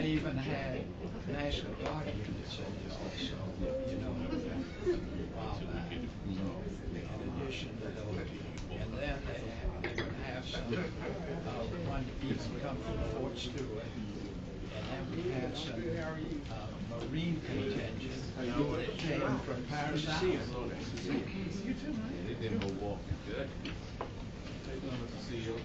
they even had National Guard units in this, so, you know, while back. In addition to those. And then they would have some, one even come from Fort Stewart. And then we had some Marine contingent that came from Paris Island. You too, man. They did no walk. Good. See you.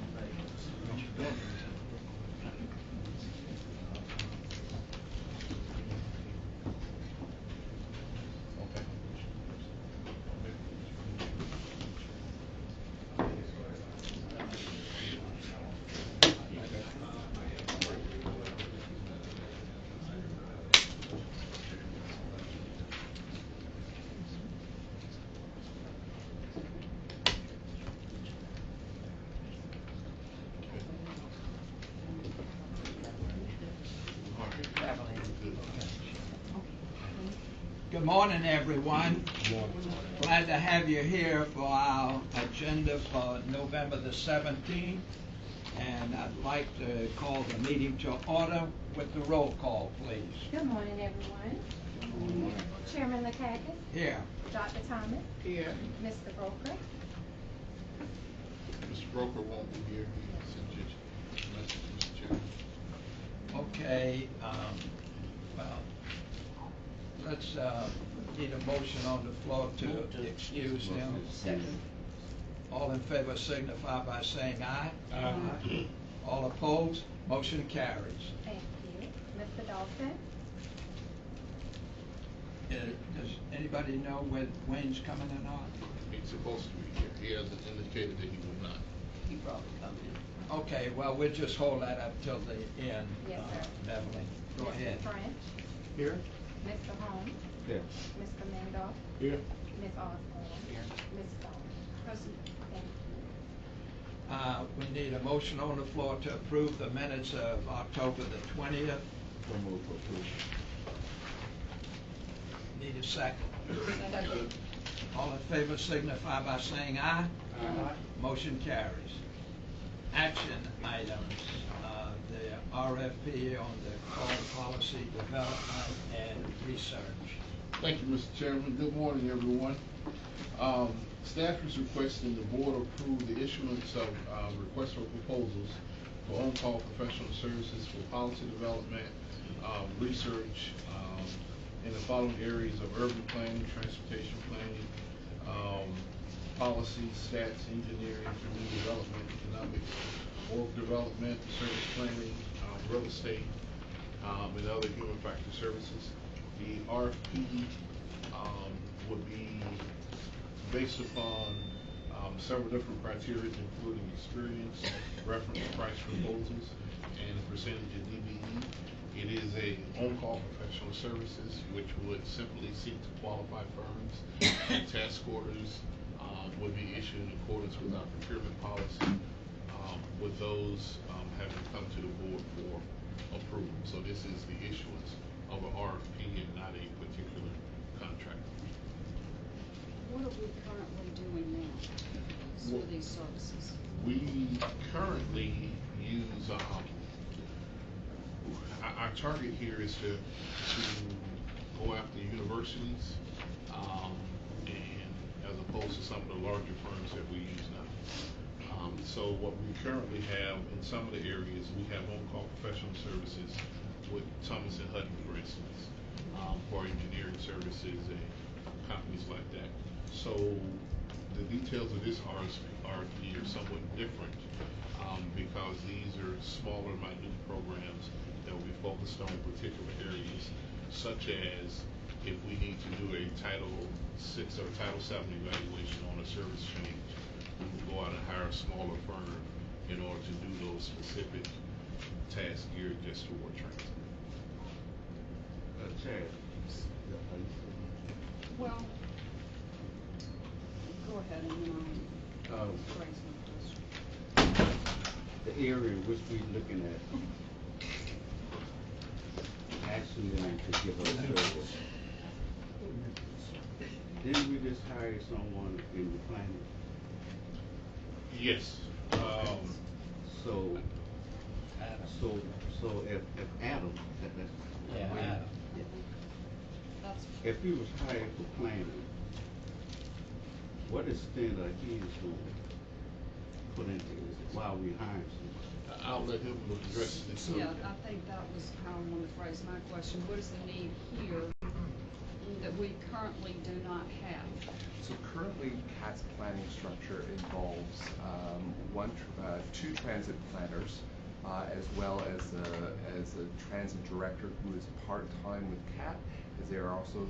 Good morning, everyone. Glad to have you here for our agenda for November the 17th. And I'd like to call the meeting to order with the roll call, please. Good morning, everyone. Good morning. Chairman Lakakis. Here. Dr. Thomas. Here. Mr. Broker. Mr. Broker won't be here. He sent you a message, Mr. Chairman. Okay, well, let's need a motion on the floor to excuse him. Second. All in favor signify by saying aye. Aye. All opposed, motion carries. Thank you. Mr. Dawson. Does anybody know whether Wayne's coming or not? He's supposed to be here. He hasn't indicated that he will not. He probably come in. Okay, well, we'll just hold that up till the end. Yes, sir. Beverly, go ahead. Mr. French. Here. Mr. Holmes. Here. Mr. Mendoff. Here. Ms. Osborne. Here. Ms. Stone. Present. Thank you. We need a motion on the floor to approve the minutes of October the 20th. So move for approval. Need a second. Second. All in favor signify by saying aye. Aye. Motion carries. Action items, the RFP on the call policy development and research. Thank you, Mr. Chairman. Good morning, everyone. Staff is requesting the board approve the issuance of requests for proposals for on-call professional services for policy development, research, in the following areas of urban planning, transportation planning, policy, stats, engineering, community development, economics, org development, service planning, real estate, and other human factor services. The RFP would be based upon several different criteria, including experience, reference price proposals, and the percentage of DBE. It is a on-call professional services, which would simply seek to qualify firms, and task orders would be issued in accordance with our procurement policy, with those having come to the board for approval. So this is the issuance of an RFP and not a particular contract. What are we currently doing now for these services? We currently use, our target here is to go after universities, and as opposed to some of the larger firms that we use now. So what we currently have in some of the areas, we have on-call professional services with Thomas and Hutton, for instance, for engineering services and companies like that. So the details of this RFP are somewhat different, because these are smaller, minute programs that will be focused on particular areas, such as if we need to do a Title VI or Title VII evaluation on a service change, we will go out and hire a smaller firm in order to do those specific tasks geared just toward transit. Chad, Well, go ahead and then I'll raise my question. the area which we're looking at, asking them to give us service. Didn't we just hire someone in the planning? Yes. So if Adam, if he was hired for planning, what extent are he is going to put into this? Why are we hiring somebody? I'll let him address this. Yeah, I think that was how I wanted to phrase my question. What is the need here that we currently do not have? So currently, CAT's planning structure involves two transit planners, as well as a transit director who is part-time with CAT, as they are also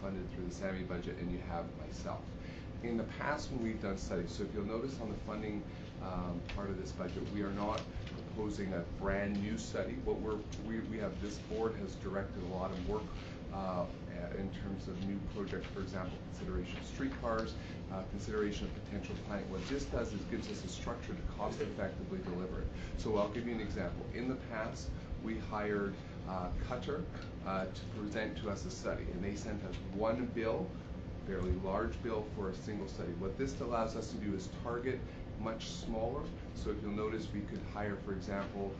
funded through the SAMI budget, and you have myself. In the past, when we've done studies, so if you'll notice on the funding part of this budget, we are not proposing a brand new study. What we have, this board has directed a lot of work in terms of new projects, for example, consideration of streetcars, consideration of potential planning. What this does is gives us a structure to cost effectively deliver it. So I'll give you an example. In the past, we hired Cutter to present to us a study, and they sent us one bill, fairly large bill for a single study. What this allows us to do is target much smaller. So if you'll notice, we could hire, for example,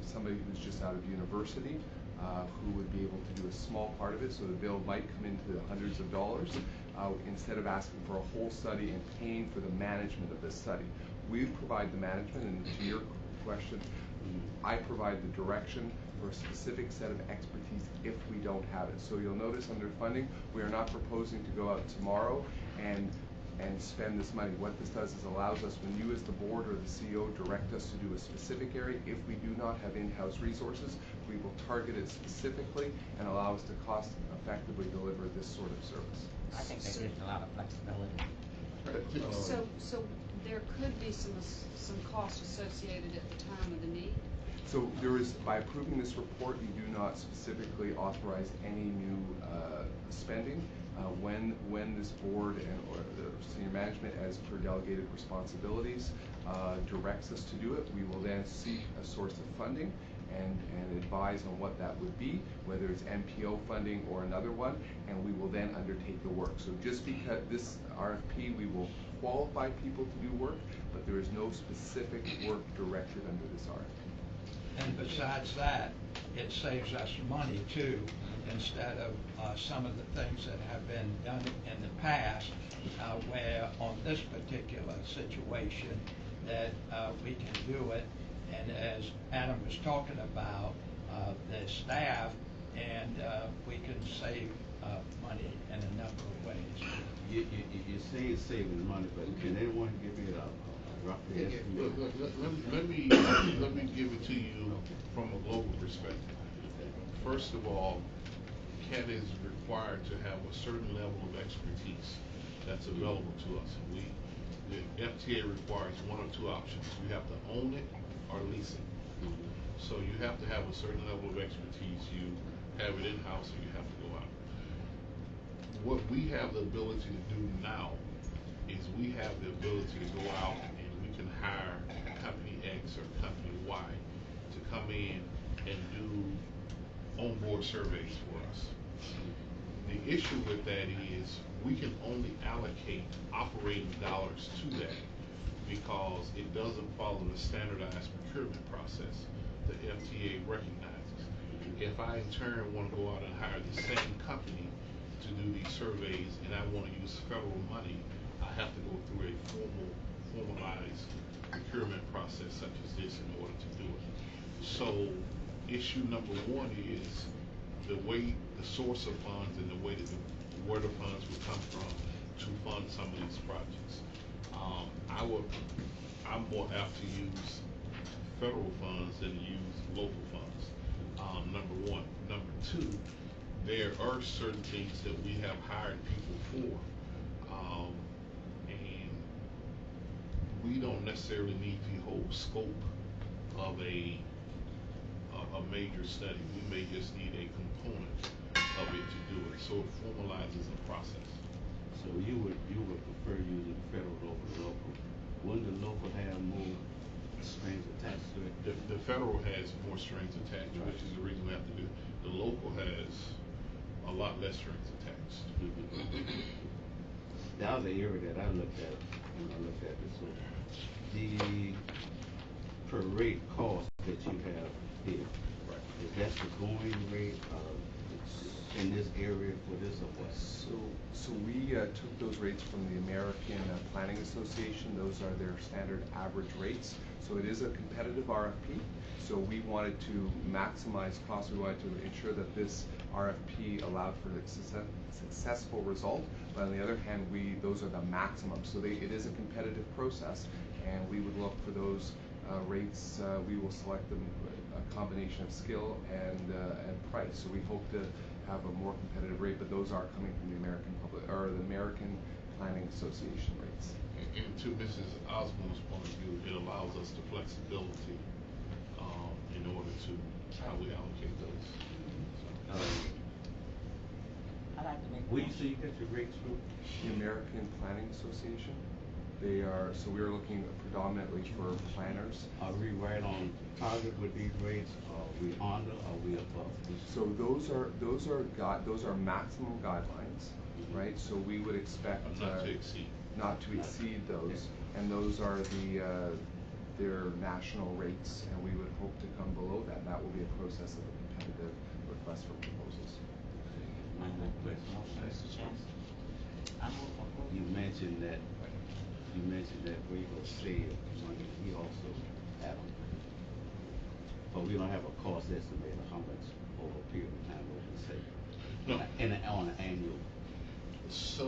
somebody who's just out of university, who would be able to do a small part of it, so the bill might come into the hundreds of dollars, instead of asking for a whole study and paying for the management of this study. We provide the management, and to your question, I provide the direction for a specific set of expertise if we don't have it. So you'll notice under funding, we are not proposing to go out tomorrow and spend this money. What this does is allows us, when you as the board or the CEO direct us to do a specific area, if we do not have in-house resources, we will target it specifically and allow us to cost effectively deliver this sort of service. I think that gives a lot of flexibility. So there could be some cost associated at the time of the need? So there is, by approving this report, you do not specifically authorize any new spending. When this board or the senior management, as per delegated responsibilities, directs us to do it, we will then seek a source of funding and advise on what that would be, whether it's MPO funding or another one, and we will then undertake the work. So just because this RFP, we will qualify people to do work, but there is no specific work directed under this RFP. And besides that, it saves us money too, instead of some of the things that have been done in the past, where on this particular situation that we can do it. And as Adam was talking about, the staff, and we can save money in a number of ways. You say it's saving money, but can anyone give me a rough estimate? Let me give it to you from a global perspective. First of all, CAT is required to have a certain level of expertise that's available to us. The FTA requires one or two options. You have to own it or lease it. So you have to have a certain level of expertise. You have it in-house, or you have to go out. What we have the ability to do now is we have the ability to go out and we can hire company X or company Y to come in and do onboard surveys for us. The issue with that is we can only allocate operating dollars to that because it doesn't follow the standardized procurement process the FTA recognizes. If I in turn want to go out and hire the same company to do these surveys and I want to use federal money, I have to go through a formalized procurement process such as this in order to do it. So issue number one is the way the source of funds and the way that where the funds will come from to fund some of these projects. I'm more apt to use federal funds than to use local funds. Number one. Number two, there are certain things that we have hired people for, and we don't necessarily need the whole scope of a major study. We may just need a component of it to do it. So it formalizes the process. So you would prefer using federal over local. Wouldn't the local have more strings attached to it? The federal has more strings attached, right, which is the reason we have to do it. The local has a lot less strings attached. That was the area that I looked at when I looked at this. So the per rate cost that you have here, right, is that the going rate, the in this area for this or what? So we took those rates from the American Planning Association. Those are their standard average rates. So it is a competitive RFP. So we wanted to maximize costs. We wanted to ensure that this RFP allowed for a successful result. But on the other hand, those are the maximums. So it is a competitive process, and we would look for those rates. We will select them a combination of skill and price. So we hope to have a more competitive rate, but those are coming from the American Planning Association rates. And to Mrs. Osborne's point of view, it allows us the flexibility in order to how we allocate those. I'd like to make. Where you say you get your rates from? The American Planning Association. They are, so we're looking predominantly for planners. Are we right on target with these rates? Are we under? Are we above? So those are maximum guidelines, right? So we would expect Not to exceed. Not to exceed those, and those are their national rates, and we would hope to come below that. That will be a process of a competitive request for proposals. Mr. Chairman, I move for approval. You mentioned that we will save money. We also have them. But we don't have a cost estimate of how much over a period of time we can save. No. On an annual. So,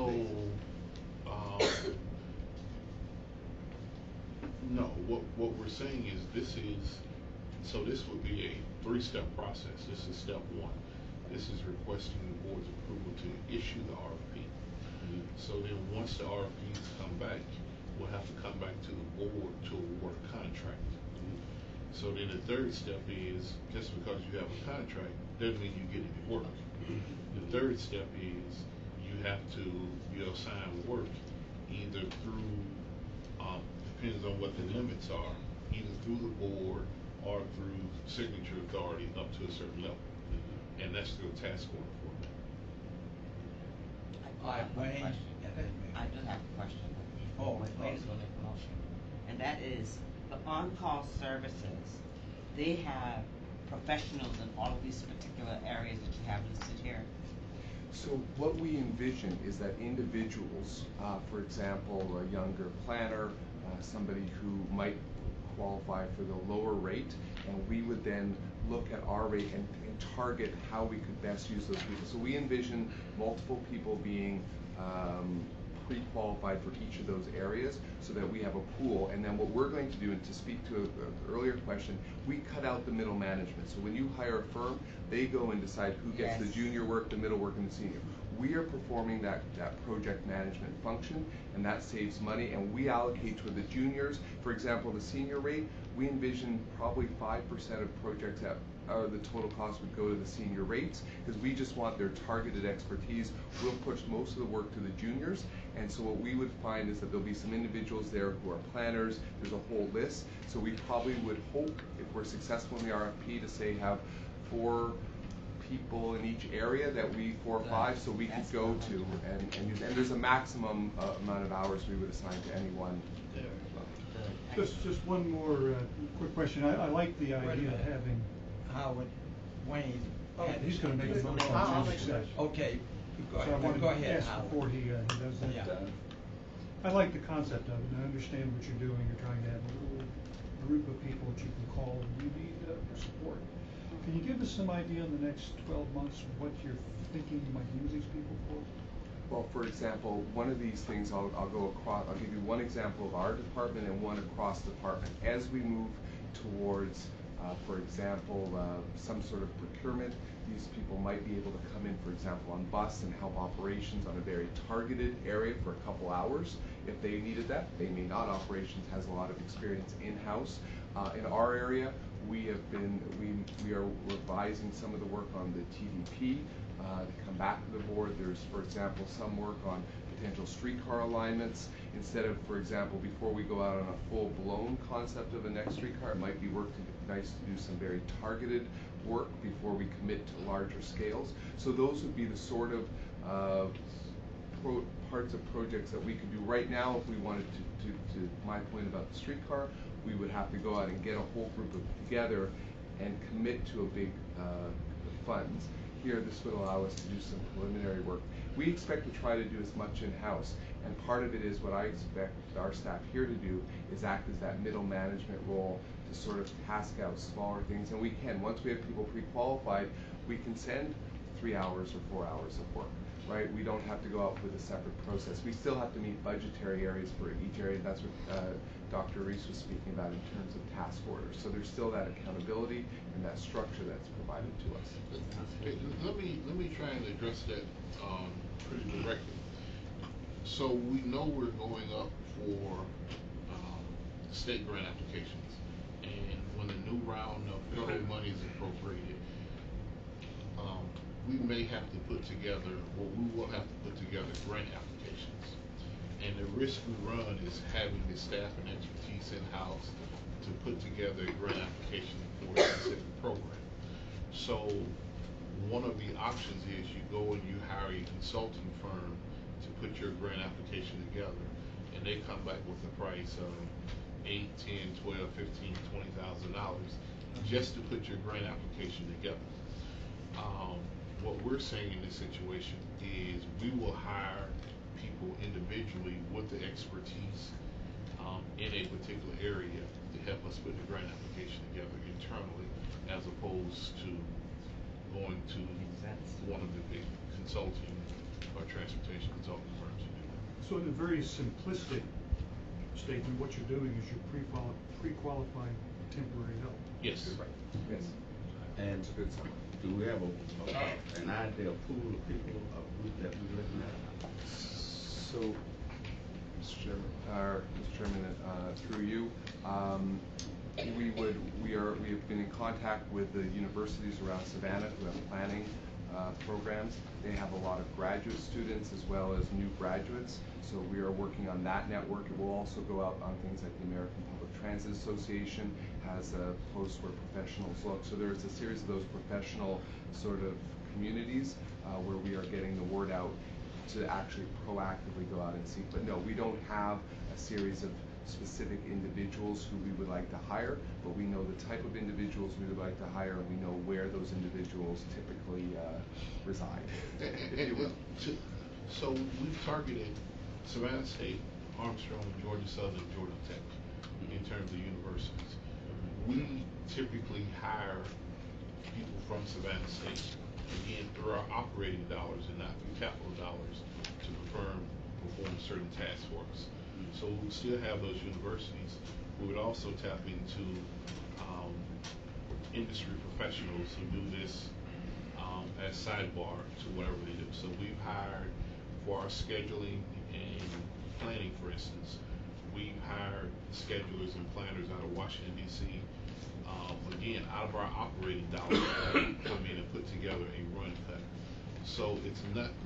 no, what we're saying is this would be a 3-step process. This is step 1. This is requesting the board's approval to issue the RFP. So then once the RFPs come back, we'll have to come back to the board to award a contract. So then the 3rd step is, just because you have a contract doesn't mean you get any work. The 3rd step is you'll assign work either through, depends on what the limits are, either through the board or through signature authority up to a certain level. And that's through a task order format. Wayne, I do have a question. Wayne's gonna make a motion. And that is, the on-call services, they have professionals in all of these particular areas that you have listed here. So what we envision is that individuals, for example, a younger planner, somebody who might qualify for the lower rate, and we would then look at our rate and target how we could best use those people. So we envision multiple people being pre-qualified for each of those areas so that we have a pool. And then what we're going to do, and to speak to an earlier question, we cut out the middle management. So when you hire a firm, they go and decide who gets the junior work, the middle work, and the senior. We are performing that project management function, and that saves money, and we allocate to the juniors. For example, the senior rate, we envision probably 5% of projects that the total cost would go to the senior rates, because we just want their targeted expertise. We'll push most of the work to the juniors, and so what we would find is that there'll be some individuals there who are planners. There's a whole list, so we probably would hope, if we're successful in the RFP, to say have 4 people in each area that 4 or 5, so we could go to and use. And there's a maximum amount of hours we would assign to anyone. Just one more quick question. I like the idea of having Howard, Wayne. he's going to make a motion. I'll to make success. Okay, go So I ahead. want Go to ahead, ask Howard. before he does that. Yeah. I like the concept of it, and I understand what you're doing. You're trying to have a little group of people that you can call and you need support. Can you give us some idea in the next 12 months what you're thinking you might use these people for? Well, for example, one of these things, I'll go across. I'll give you one example of our department and one across department. As we move towards, for example, some sort of procurement, these people might be able to come in, for example, on bus and help operations on a very targeted area for a couple hours if they needed that. They may not. Operations has a lot of experience in-house. In our area, we are revising some of the work on the TDP to come back to the board. There's, for example, some work on potential streetcar alignments. Instead of, for example, before we go out on a full-blown concept of a next streetcar, it might be nice to do some very targeted work before we commit to larger scales. So those would be the sort of parts of projects that we could do right now. If we wanted to my point about the streetcar, we would have to go out and get a whole group together and commit to a big funds. here, this would allow us to do some preliminary work. We expect to try to do as much in-house, and part of it is what I expect our staff here to do is act as that middle management role to sort of task out smaller things. And we can, once we have people pre-qualified, we can send 3 hours or 4 hours of work, right? We don't have to go out with a separate process. We still have to meet budgetary areas for each area. That's what Dr. Reese was speaking about in terms of task orders. So there's still that accountability and that structure that's provided to us. Okay, let me try and address that pretty directly. So we know we're going up for state grant applications, and when the new round of federal money is appropriated, we may have to put together, or we will have to put together grant applications. And the risk we run is having the staff and expertise in-house to put together a grant application for a specific program. So one of the options is you go and you hire a consulting firm to put your grant application together, and they come back with a price of $8, $10, $12, $15, $20,000 just to put your grant application together. What we're saying in this situation is we will hire people individually with the expertise in a particular area to help us put the grant application together internally, as opposed to going to one of the big consulting or transportation consulting firms to do that. So in a very simplistic statement, what you're doing is you're pre-qualifying temporary help. Yes. Right. Yes. And That's a good sign. do we have an ideal pool of people, a group that we're looking at? So, Mr. Chairman, through you, we have been in contact with the universities around Savannah who have planning programs. They have a lot of graduate students as well as new graduates. So we are working on that network. It will also go out on things like the American Public Transit Association has a post where professionals look. So there's a series of those professional sort of communities where we are getting the word out to actually proactively go out and seek. But no, we don't have a series of specific individuals who we would like to hire, but we know the type of individuals we would like to hire, and we know where those individuals typically reside, if you will. So we've targeted Savannah State, Armstrong, Georgia Southern, Georgia Tech in terms of universities. We typically hire people from Savannah State, again, through our operating dollars and not through capital dollars, to perform certain tasks for us. So we would still have those universities. We would also tap into industry professionals who do this as sidebar to whatever they do. So we've hired for our scheduling and planning, for instance. We've hired schedulers and planners out of Washington, D.C. Again, out of our operating dollars, come in and put together a run cut. So it's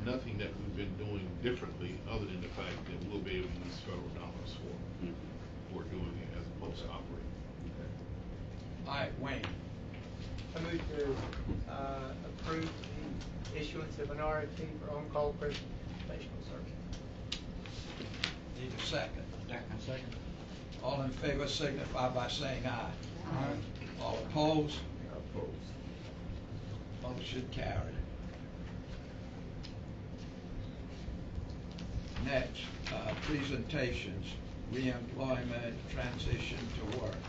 nothing that we've been doing differently, other than the fact that we'll be able to use federal dollars for doing it as opposed to operating. Okay. All right, Wayne. I move to approve the issuance of an RFP for on-call professional services. Need a second. Second. All in favor signify by saying aye. Aye. All opposed? Opposed. Motion carried. Next, presentations, reemployment, transition to work.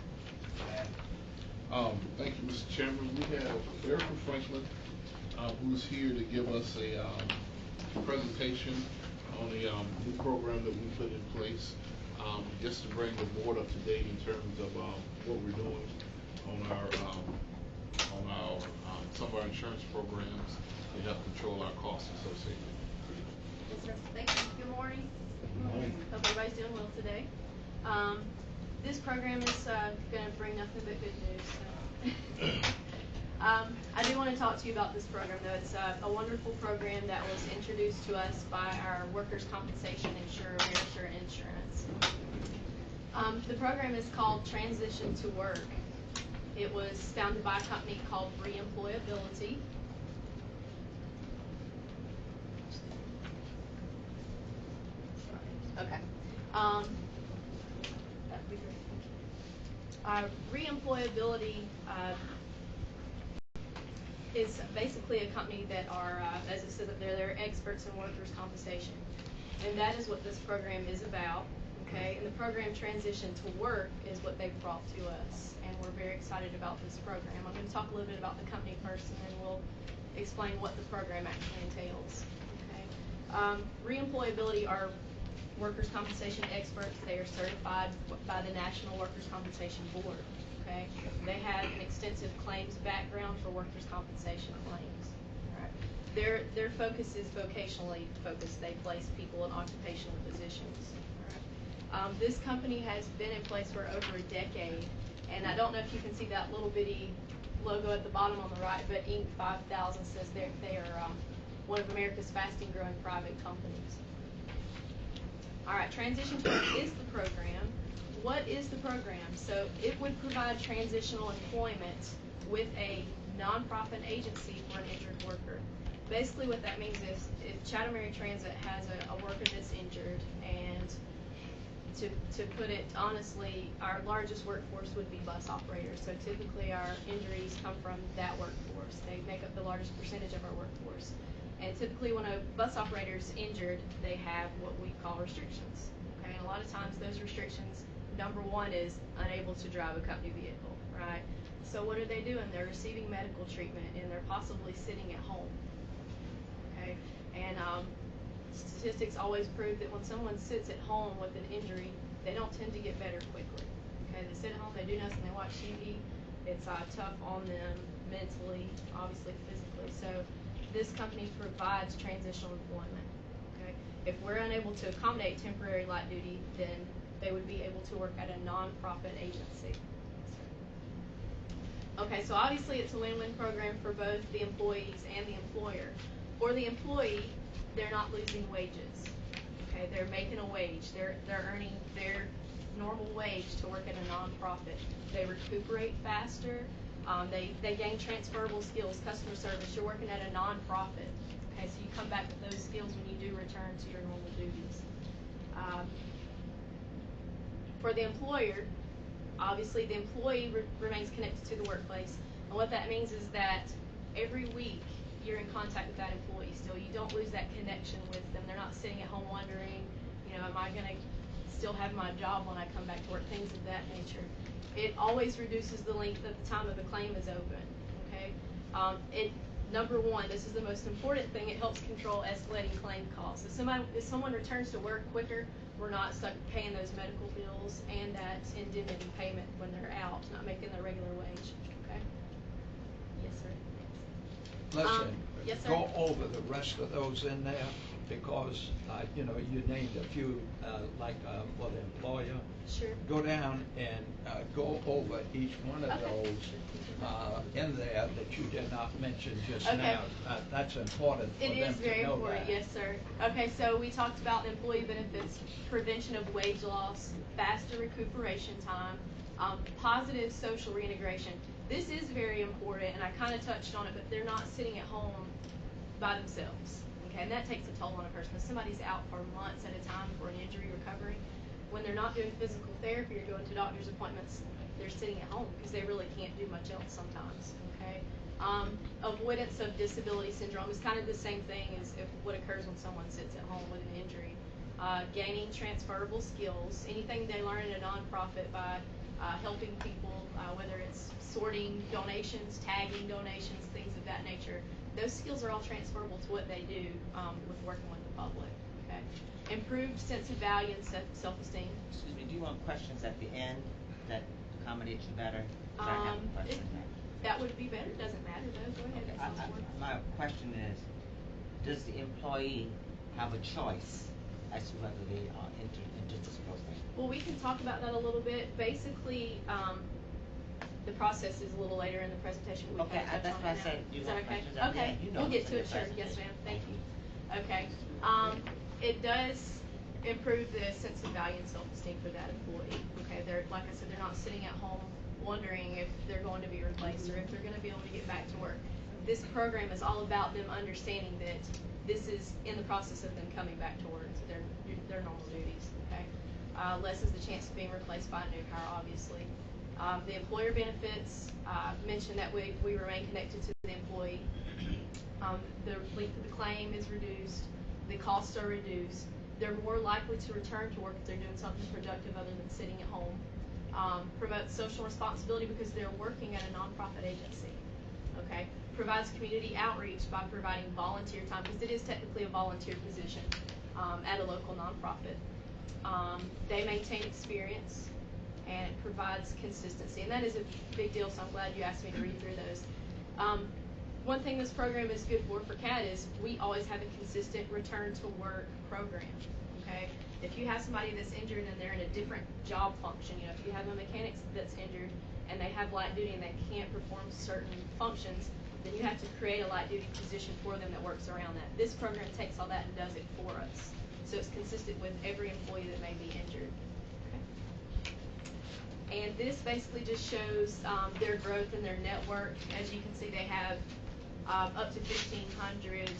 And Thank you, Mr. Chairman. We have Erica Franklin, who's here to give us a presentation on the new program that we put in place, just to bring the board up to date in terms of what we're doing on our some of our insurance programs to help control our costs associated. Yes, sir. Thank you. Good morning. Hope everybody's doing well today. This program is going to bring nothing but good news. So. I do want to talk to you about this program, though. It's a wonderful program that was introduced to us by our workers' compensation insurer, Amerisure Insurance. The program is called Transition to Work. It was founded by a company called Reemployability. Okay. That'd be great. Reemployability is basically a company that are, as it says up there, they're experts in workers' compensation. And that is what this program is about, okay? And the program Transition to Work is what they've brought to us. And we're very excited about this program. I'm going to talk a little bit about the company first, and then we'll explain what the program actually entails, okay? Reemployability are workers' compensation experts. They are certified by the National Workers' Compensation Board, okay? They have an extensive claims background for workers' compensation claims. Their focus is vocationally focused. They place people in occupational positions. This company has been in place for over a decade, and I don't know if you can see that little bitty logo at the bottom on the right, but Inc. 5000 says they are one of America's fastest growing private companies. All right, Transition to Work is the program. What is the program? So it would provide transitional employment with a nonprofit agency for an injured worker. Basically what that means is if Chatham Area Transit has a worker that's injured, and to put it honestly, our largest workforce would be bus operators. So typically our injuries come from that workforce. They make up the largest percentage of our workforce. And typically when a bus operator is injured, they have what we call restrictions. Okay, and a lot of times those restrictions, number one is unable to drive a company vehicle, right? So what are they doing? They're receiving medical treatment, and they're possibly sitting at home. Okay, and statistics always prove that when someone sits at home with an injury, they don't tend to get better quickly. Okay, they sit at home, they do nothing, they watch TV. It's tough on them mentally, obviously physically. So this company provides transitional employment. Okay, if we're unable to accommodate temporary light duty, then they would be able to work at a nonprofit agency. Okay, so obviously it's a win-win program for both the employees and the employer. For the employee, they're not losing wages. Okay, they're making a wage. They're earning their normal wage to work at a nonprofit. They recuperate faster. They gain transferable skills, customer service. You're working at a nonprofit. Okay, so you come back with those skills when you do return to your normal duties. For the employer, obviously the employee remains connected to the workplace. And what that means is that every week you're in contact with that employee still. You don't lose that connection with them. They're not sitting at home wondering, you know, am I going to still have my job when I come back to work, things of that nature. It always reduces the length of the time of the claim is open, okay? Number one, this is the most important thing, it helps control escalating claim costs. If someone returns to work quicker, we're not stuck paying those medical bills and that indemnity payment when they're out, not making their regular wage, okay? Yes, sir. Listen, yes, sir. go over the rest of those in there, because, you know, you named a few, like for the employer. Sure. Go down and go over each one of those in there that you did not mention just now. That's important for them to know that. It is very important, yes, sir. Okay, so we talked about employee benefits, prevention of wage loss, faster recuperation time, positive social reintegration. This is very important, and I kind of touched on it, but they're not sitting at home by themselves. Okay, and that takes a toll on a person. If somebody's out for months at a time for an injury recovery, when they're not doing physical therapy or going to doctor's appointments, they're sitting at home because they really can't do much else sometimes. Okay, avoidance of disability syndrome is kind of the same thing as what occurs when someone sits at home with an injury. Gaining transferable skills, anything they learn in a nonprofit by helping people, whether it's sorting donations, tagging donations, things of that nature. Those skills are all transferable to what they do with working with the public. Okay, improved sense of value and self-esteem. Excuse me, do you want questions at the end that accommodate you better? I have a question there. That would be better. Doesn't matter though. Go ahead. Okay, my question is, does the employee have a choice as to whether they are entered into this program? Well, we can talk about that a little bit. Basically, the process is a little later in the presentation. We okay, that's why I said, do you want questions? Okay, you know we'll get to it, sure. Yes, ma'am. Thank you. Okay, it does improve the sense of value and self-esteem for that employee. Okay, they're, like I said, they're not sitting at home wondering if they're going to be replaced or if they're going to be able to get back to work. This program is all about them understanding that this is in the process of them coming back to work to their normal duties. Okay, lessens the chance of being replaced by a new hire, obviously. The employer benefits, mentioned that we remain connected to the employee. employee, the length of the claim is reduced, the costs are reduced, they're more likely to return to work if they're doing something productive other than sitting at home. Promotes social responsibility because they're working at a nonprofit agency. Okay, provides community outreach by providing volunteer time, because it is technically a volunteer position at a local nonprofit. They maintain experience, and it provides consistency, and that is a big deal, so I'm glad you asked me to read through those. One thing this program is good for CAT is we always have a consistent return to work program. Okay, if you have somebody that's injured and they're in a different job function, you know, if you have a mechanic that's injured and they have light duty and they can't perform certain functions, then you have to create a light duty position for them that works around that. This program takes all that and does it for us, so it's consistent with every employee that may be injured. Okay. And this basically just shows their growth and their network. As you can see, they have up to 1,500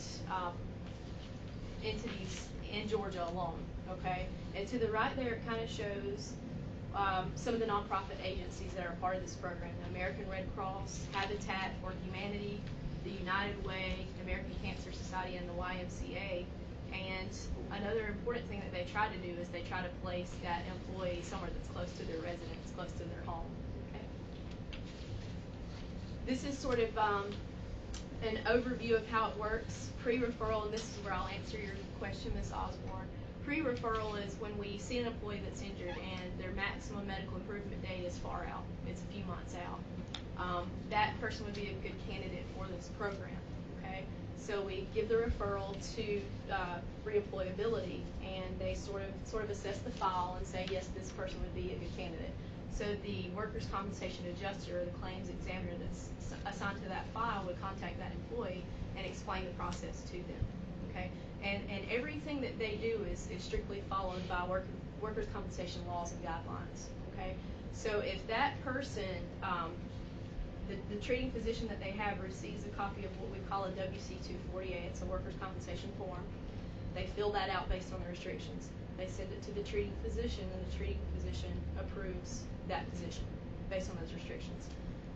entities in Georgia alone. Okay, and to the right there, it kind of shows some of the nonprofit agencies that are part of this program: the American Red Cross, Habitat for Humanity, the United Way, American Cancer Society, and the YMCA. And another important thing that they try to do is they try to place that employee somewhere that's close to their residence, close to their home. Okay. This is sort of an overview of how it works. Pre-referral, and this is where I'll answer your question, Ms. Osborne. Pre-referral is when we see an employee that's injured and their maximum medical improvement date is far out. It's a few months out. That person would be a good candidate for this program. Okay, so we give the referral to reemployability, and they sort of assess the file and say, yes, this person would be a good candidate. So the workers' compensation adjuster, or the claims examiner that's assigned to that file, would contact that employee and explain the process to them. Okay, and everything that they do is strictly followed by workers' compensation laws and guidelines. Okay, so if that person, the treating physician that they have, receives a copy of what we call a WC-248, it's a workers' compensation form. They fill that out based on the restrictions. They send it to the treating physician, and the treating physician approves that position based on those restrictions.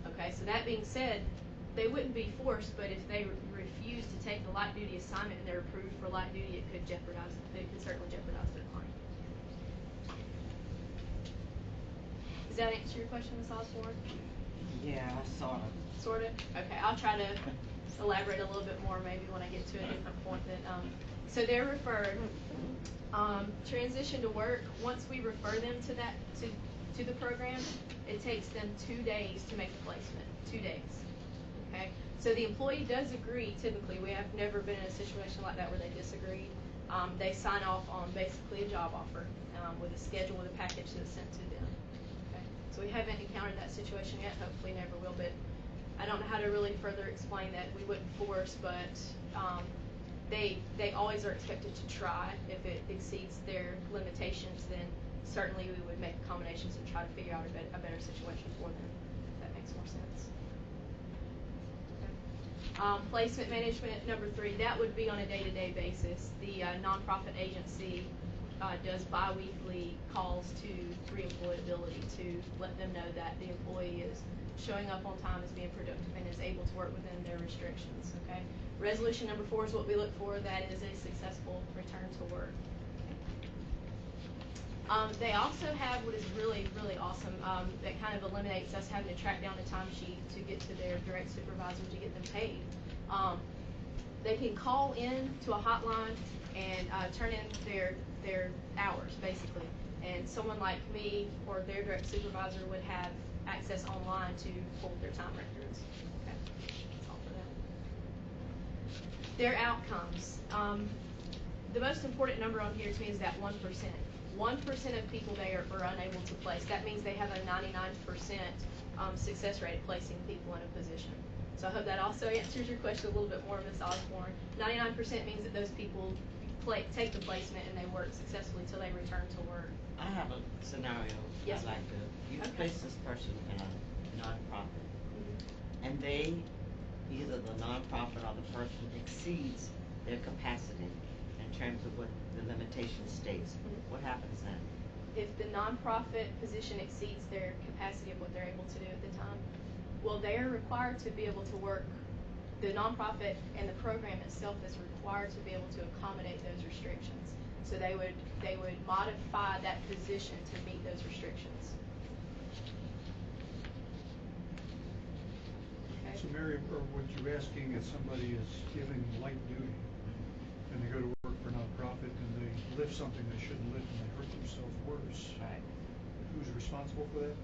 Okay, so that being said, they wouldn't be forced, but if they refuse to take the light duty assignment and they're approved for light duty, it could certainly jeopardize their claim. Does that answer your question, Ms. Osborne? Yeah, sort of. Sort of? Okay, I'll try to elaborate a little bit more maybe when I get to a different point. So they're referred. Transition to work, once we refer them to the program, it takes them 2 days to make a placement. 2 days. Okay? So the employee does agree, typically. We have never been in a situation like that where they disagreed. They sign off on basically a job offer with a schedule, with a package that's sent to them. Okay? So we haven't encountered that situation yet, hopefully never will, but I don't know how to really further explain that. We wouldn't force, but they always are expected to try. If it exceeds their limitations, then certainly we would make accommodations and try to figure out a better situation for them, if that makes more sense. Okay. Placement management, number 3, that would be on a day-to-day basis. The nonprofit agency does bi-weekly calls to reemployability to let them know that the employee is showing up on time, is being productive, and is able to work within their restrictions. Okay. Resolution number 4 is what we look for. That is a successful return to work. They also have what is really, really awesome, that kind of eliminates us having to track down the timesheet to get to their direct supervisor to get them paid. They can call in to a hotline and turn in their hours, basically. And someone like me or their direct supervisor would have access online to pull their time records. Okay, that's all for that. Their outcomes. The most important number on here to me is that 1%. 1% of people they are unable to place. That means they have a 99% success rate at placing people in a position. So I hope that also answers your question a little bit more, Ms. Osborne. 99% means that those people take the placement and they work successfully till they return to work. I have a scenario. Yes, I'd like to. You okay. place this person in a nonprofit, and they, either the nonprofit or the person, exceeds their capacity in terms of what the limitation states. What happens then? If the nonprofit position exceeds their capacity of what they're able to do at the time, well, they are required to be able to work the nonprofit and the program itself is required to be able to accommodate those restrictions. So they would modify that position to meet those restrictions. Okay. So Mary, or what you're asking is somebody is giving light duty and they go to work for a nonprofit and they lift something they shouldn't lift and they hurt themselves worse. Right. Who's responsible for that?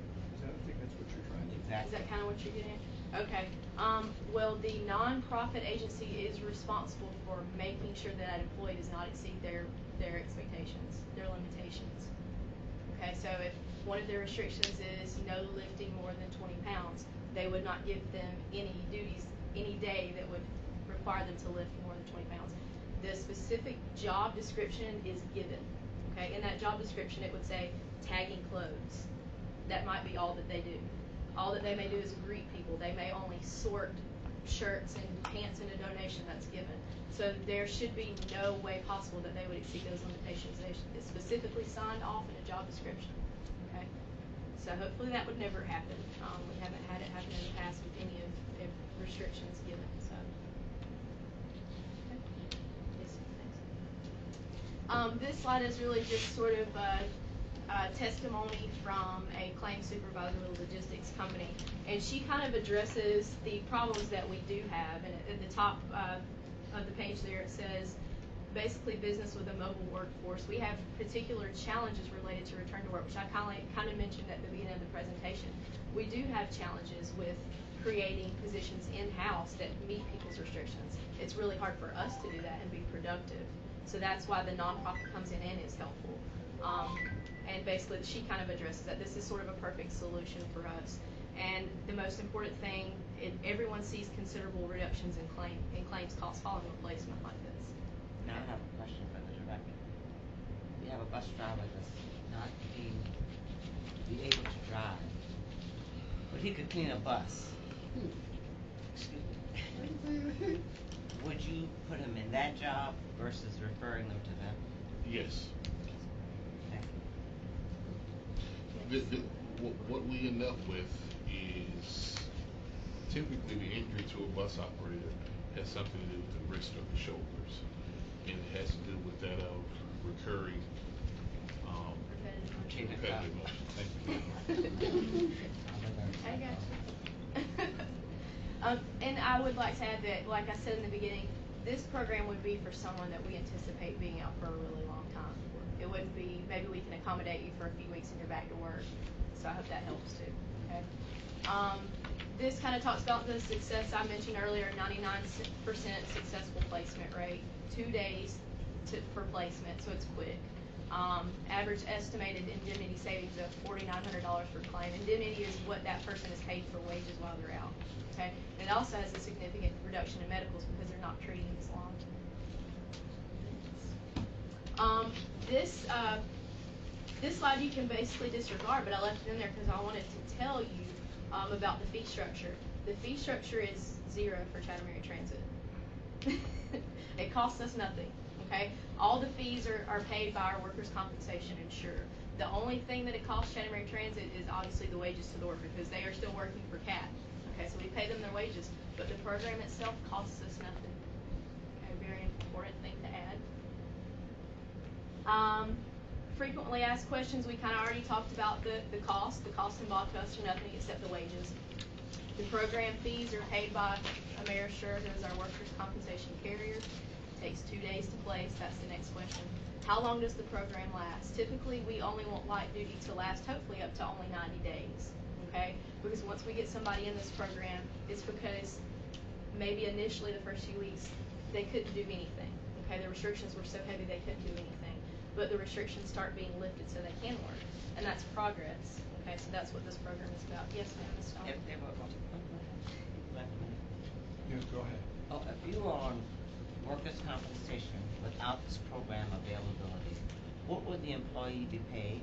I think that's what you're trying to do. Is that kind of what you're getting at? Okay. Well, the nonprofit agency is responsible for making sure that employee does not exceed their expectations, their limitations. Okay, so if one of their restrictions is no lifting more than 20 pounds, they would not give them any duties any day that would require them to lift more than 20 pounds. The specific job description is given. Okay, in that job description it would say tagging clothes. That might be all that they do. All that they may do is greet people. They may only sort shirts and pants in a donation that's given. So there should be no way possible that they would exceed those limitations. It's specifically signed off in a job description. Okay, so hopefully that would never happen. We haven't had it happen in the past with any of restrictions given. So, okay. Yes, thanks. This slide is really just sort of testimony from a claim supervisor with a logistics company, and she kind of addresses the problems that we do have. And at the top of the page there it says basically business with a mobile workforce. We have particular challenges related to return to work, which I kind of mentioned at the beginning of the presentation. We do have challenges with creating positions in-house that meet people's restrictions. It's really hard for us to do that and be productive. So that's why the nonprofit comes in and is helpful. And basically she kind of addresses that. This is sort of a perfect solution for us. And the most important thing, everyone sees considerable reductions in claims costs following a placement like this. Now I have a question for the director. We have a bus driver that's not be able to drive, but he could clean a bus. Excuse me. Would you put him in that job versus referring them to them? Yes. Thank you. What we end up with is typically the injury to a bus operator has something to do with the wrist or the shoulders, and it has to do with that of recurring repetitive motion. Thank you. I got you. And I would like to add that, like I said in the beginning, this program would be for someone that we anticipate being out for a really long time. It wouldn't be, maybe we can accommodate you for a few weeks and you're back to work. So I hope that helps too. Okay. This kind of talks about the success I mentioned earlier, 99% successful placement rate, 2 days for placement, so it's quick. Average estimated indemnity savings of $4,900 per claim. Indemnity is what that person is paid for wages while they're out. Okay, and it also has a significant reduction in medicals because they're not treating as long. This slide you can basically disregard, but I left it in there because I wanted to tell you about the fee structure. The fee structure is zero for Chatham Area Transit. It costs us nothing. Okay, all the fees are paid by our workers' compensation insurer. The only thing that it costs Chatham Area Transit is obviously the wages to the worker because they are still working for CAT. Okay, so we pay them their wages, but the program itself costs us nothing. Okay, very important thing to add. Frequently asked questions, we kind of already talked about the cost. The cost involved to us are nothing except the wages. The program fees are paid by AmeriSure, who is our workers' compensation carrier. Takes 2 days to place. That's the next question. How long does the program last? Typically, we only want light duty to last hopefully up to only 90 days. Okay? Because once we get somebody in this program, it's because maybe initially the first few weeks they couldn't do anything. Okay? The restrictions were so heavy they couldn't do anything. But the restrictions start being lifted so they can work. And that's progress. Okay? So that's what this program is about. Yes, ma'am, Ms. Stone. If they were Yes, go ahead. if you were on workers' compensation without this program availability, what would the employee be paid?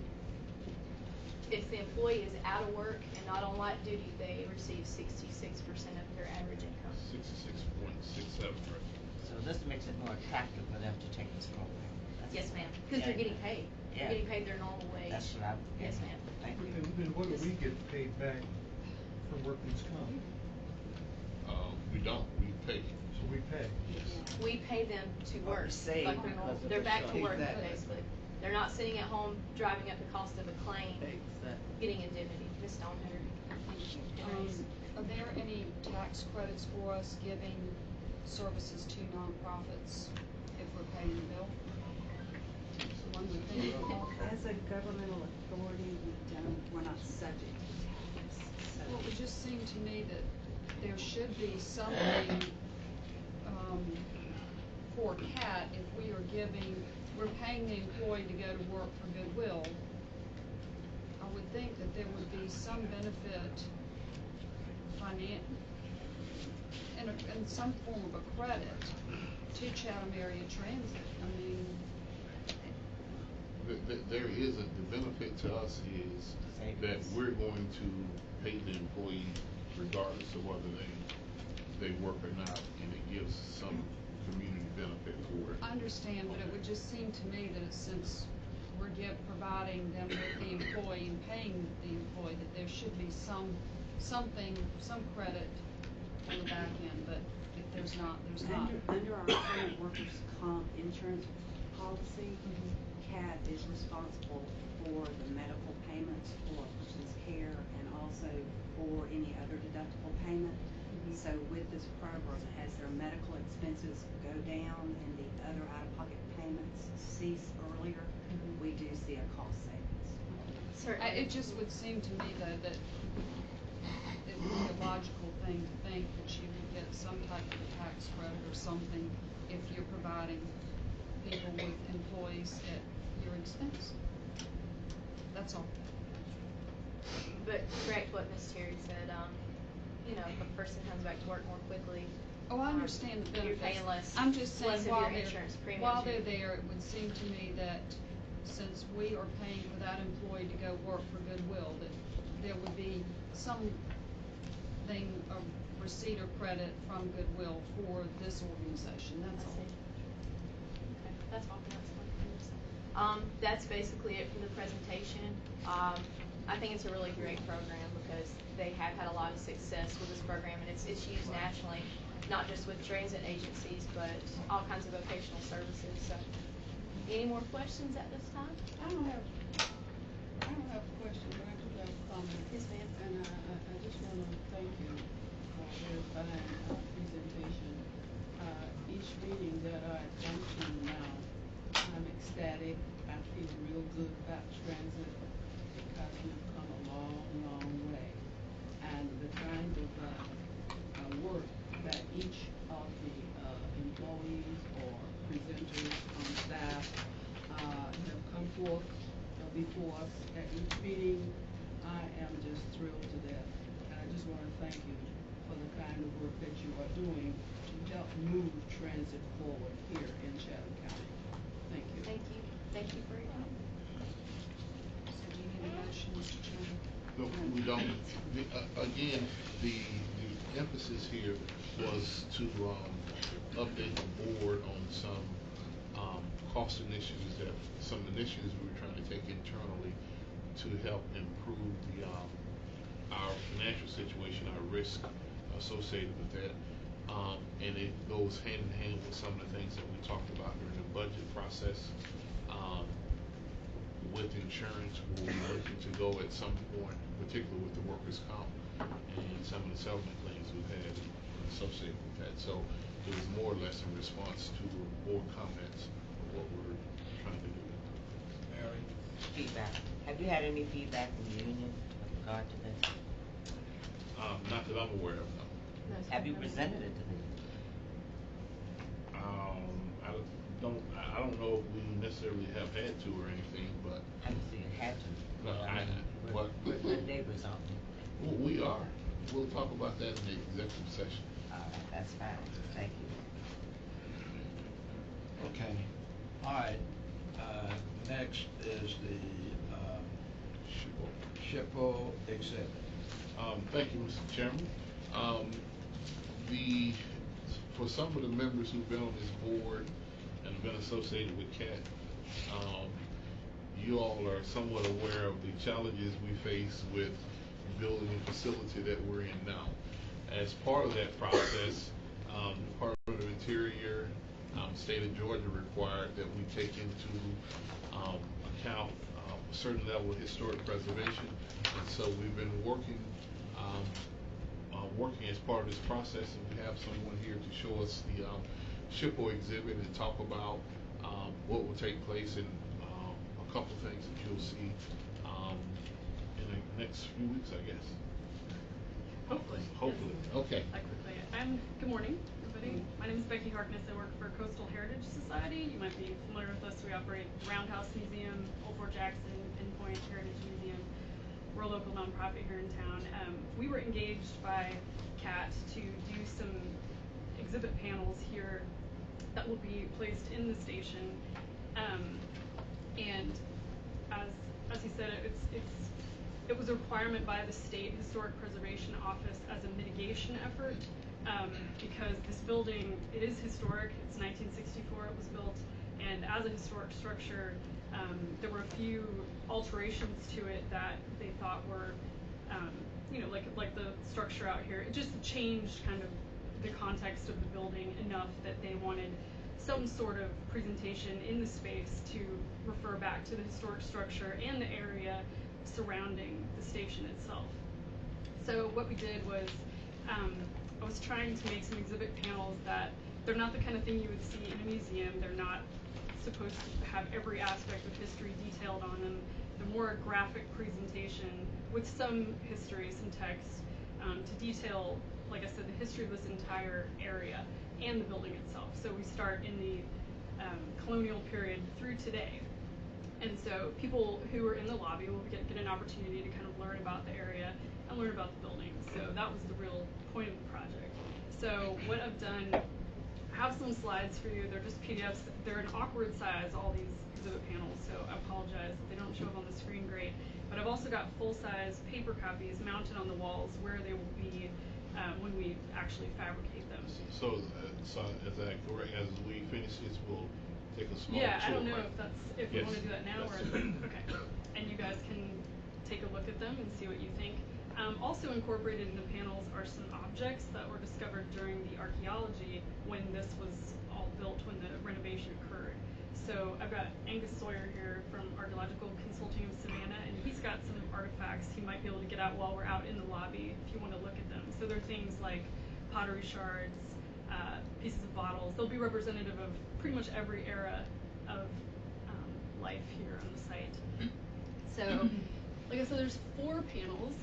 If the employee is out of work and not on light duty, they receive 66% of their average income. 66.67, right? So this makes it more attractive for them to take this program. Yes, ma'am. Because they're getting paid. Yeah. They're getting paid their normal wage. That's what I'm Yes, getting. ma'am. Thank you. And what do we get paid back for workman's comp? We don't, we pay. So we pay. We pay them to But work. we save Like, because of they're the back to show. work, Exactly. basically. They're not sitting at home driving up the cost of a claim, Exactly. getting indemnity. Ms. Stonehair. Are there any tax credits for us giving services to nonprofits if we're paying the bill? One would think. As a governmental authority, we're not subject to tax. So Well, it would just seem to me that there should be something, for CAT if we're paying the employee to go to work for goodwill. I would think that there would be some benefit in some form of a credit to Chatham Area Transit. I mean, There is the benefit to us is that we're going to pay the employee regardless of whether they work or not, and it gives some community benefit for it. I understand, but it would just seem to me that since we're providing them with the employee and paying the employee, that there should be some credit on the back end, but if there's not, there's not. under our current workers' comp insurance policy, CAT is responsible for the medical payments for a person's care and also for any other deductible payment. So with this program, as their medical expenses go down and the other out-of-pocket payments cease earlier, we do see a cost savings. Certainly. It just would seem to me, though, that it would be a logical thing to think that you would get some type of a tax credit or something if you're providing people with employees at your expense. That's all. But correct what Ms. Terry said, if a person comes back to work more quickly. Oh, I understand the benefits. You're paying less. I'm just saying less of your insurance premiums. while they're there, it would seem to me that since we are paying for that employee to go work for goodwill, that there would be something, a receipt or credit from goodwill for this organization. That's all. Okay, that's all. That's basically it for the presentation. I think it's a really great program because they have had a lot of success with this program, and it's used nationally, not just with transit agencies, but all kinds of vocational services. So, any more questions at this time? I don't have a question, but I do have a comment. Yes, ma'am. And I just want to thank you for a very fine presentation. Each meeting that I come to now, I'm ecstatic. I feel real good about transit because we've come a long, long way. And the kind of work that each of the employees or presenters on staff have come forth before us at each meeting, I am just thrilled to death. And I just want to thank you for the kind of work that you are doing to help move transit forward here in Chatham County. Thank you. Thank you. Thank you for your time. So do you need a motion, Mr. Chairman? No, we don't. Again, the emphasis here was to update the board on some cost initiatives some initiatives we were trying to take internally to help improve our financial situation, our risk associated with that. And it goes hand in hand with some of the things that we talked about during the budget process. With insurance, we'll be looking to go at some point, particularly with the workers' comp and some of the settlement claims we've had associated with that. So it was more or less in response to board comments of what we're trying to do. Mary? Feedback. Have you had any feedback from the union with regard to this? Not that I'm aware of, no. Have you presented it to them? I don't know if we necessarily have had to or anything, but I can see you had to. No, We're neighbors, aren't we? We are. We'll talk about that in the executive session. All right, that's fine. Thank you. Okay. All right. Next is the SHPO exhibit. Thank you, Mr. Chairman. For some of the members who've been on this board and been associated with CAT, you all are somewhat aware of the challenges we face with building the facility that we're in now. As part of that process, Department of Interior, State of Georgia required that we take into account a certain level of historic preservation, and so we've been working as part of this process, and we have someone here to show us the SHPO exhibit and talk about what will take place and a couple things that you'll see in the next few weeks, I guess. Hopefully. Hopefully. Yes. Okay. Quickly. Good morning, everybody. My name is Becky Harkness. I work for Coastal Heritage Society. You might be familiar with us. We operate Roundhouse Museum, Old Fort Jackson, Pinpoint Heritage Museum. We're a local nonprofit here in town. We were engaged by CAT to do some exhibit panels here that will be placed in the station. And as he said, it was a requirement by the State Historic Preservation Office as a mitigation effort, because this building, it is historic. It's 1964 it was built, and as a historic structure, there were a few alterations to it that they thought were, like the structure out here. It just changed kind of the context of the building enough that they wanted some sort of presentation in the space to refer back to the historic structure and the area surrounding the station itself. So what we did was, I was trying to make some exhibit panels that they're not the kind of thing you would see in a museum. They're not supposed to have every aspect of history detailed on them. They're more a graphic presentation with some history, some text, to detail, like I said, the history of this entire area and the building itself. So we start in the colonial period through today. And so people who are in the lobby will get an opportunity to kind of learn about the area and learn about the building. So that was the real point of the project. So what I've done, I have some slides for you. They're just PDFs. They're an awkward size, all these exhibit panels, so I apologize if they don't show up on the screen great. But I've also got full-size paper copies mounted on the walls where they will be when we actually fabricate them. So as we finish this, we'll take a small Yeah, tour, I don't know right? if we Yes. want to do that now or okay. And you guys can take a look at them and see what you think. Also incorporated in the panels are some objects that were discovered during the archaeology when this was all built, when the renovation occurred. So I've got Angus Sawyer here from Archaeological Consulting of Savannah, and he's got some artifacts he might be able to get out while we're out in the lobby if you want to look at them. So they're things like pottery shards, pieces of bottles. They'll be representative of pretty much every era of life here on the site. So, like I said, there's 4 panels.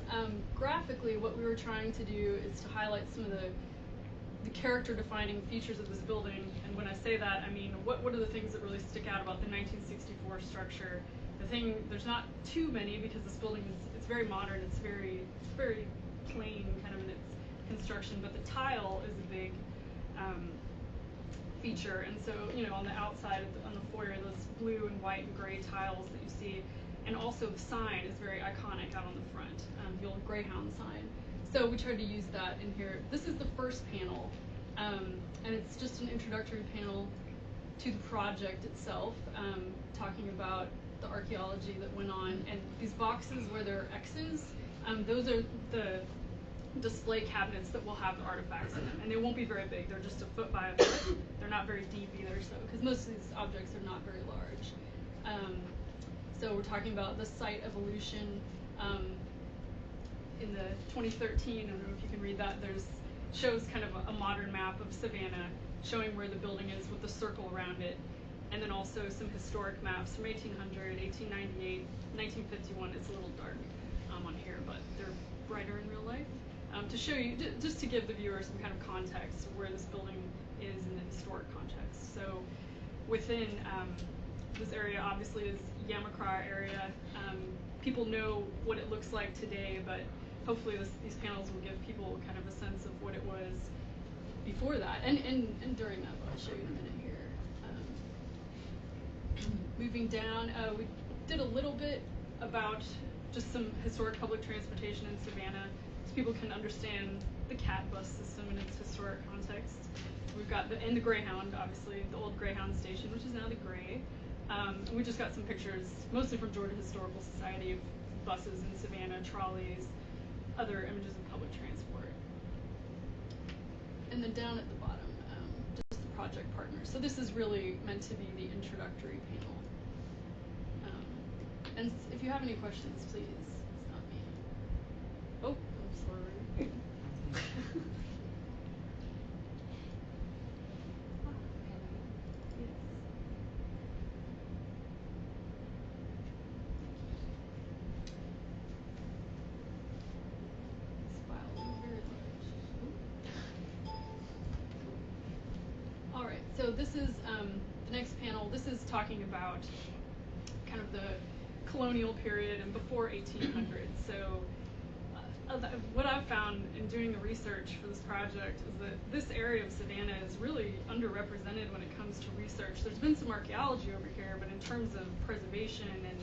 Graphically, what we were trying to do is to highlight some of the character-defining features of this building. And when I say that, I mean, what are the things that really stick out about the 1964 structure? There's not too many because this building it's very modern. It's very plain kind of in its construction, but the tile is a big feature. And so, on the outside, on the foyer, those blue and white and gray tiles that you see, and also the sign is very iconic out on the front, the old Greyhound sign. So we tried to use that in here. This is the first panel, and it's just an introductory panel to the project itself, talking about the archaeology that went on. And these boxes where there are X's, those are the display cabinets that will have the artifacts in them, and they won't be very big. They're just a foot by a foot. They're not very deep either, so because most of these objects are not very large. So we're talking about the site evolution. In the 2013, I don't know if you can read that, shows kind of a modern map of Savannah showing where the building is with the circle around it, and then also some historic maps from 1800, 1898, 1951. It's a little dark on here, but they're brighter in real life. To show you, just to give the viewer some kind of context of where this building is in the historic context. So within this area obviously is Yamacraw area. People know what it looks like today, but hopefully these panels will give people kind of a sense of what it was before that and during that, but I'll show you in a minute here. Moving down, we did a little bit about just some historic public transportation in Savannah so people can understand the CAT bus system in its historic context. We've got the Greyhound, obviously, the old Greyhound station, which is now the Gray. And we just got some pictures, mostly from Georgia Historical Society, of buses in Savannah, trolleys, other images of public transport. and then down at the bottom, just the project partner. So this is really meant to be the introductory panel. And if you have any questions, please stop me. Oh, I'm sorry. Alright, so this is the next panel. This is talking about kind of the colonial period and before 1800. So what I've found in doing the research for this project is that this area of Savannah is really underrepresented when it comes to research. There's been some archaeology over here, but in terms of preservation and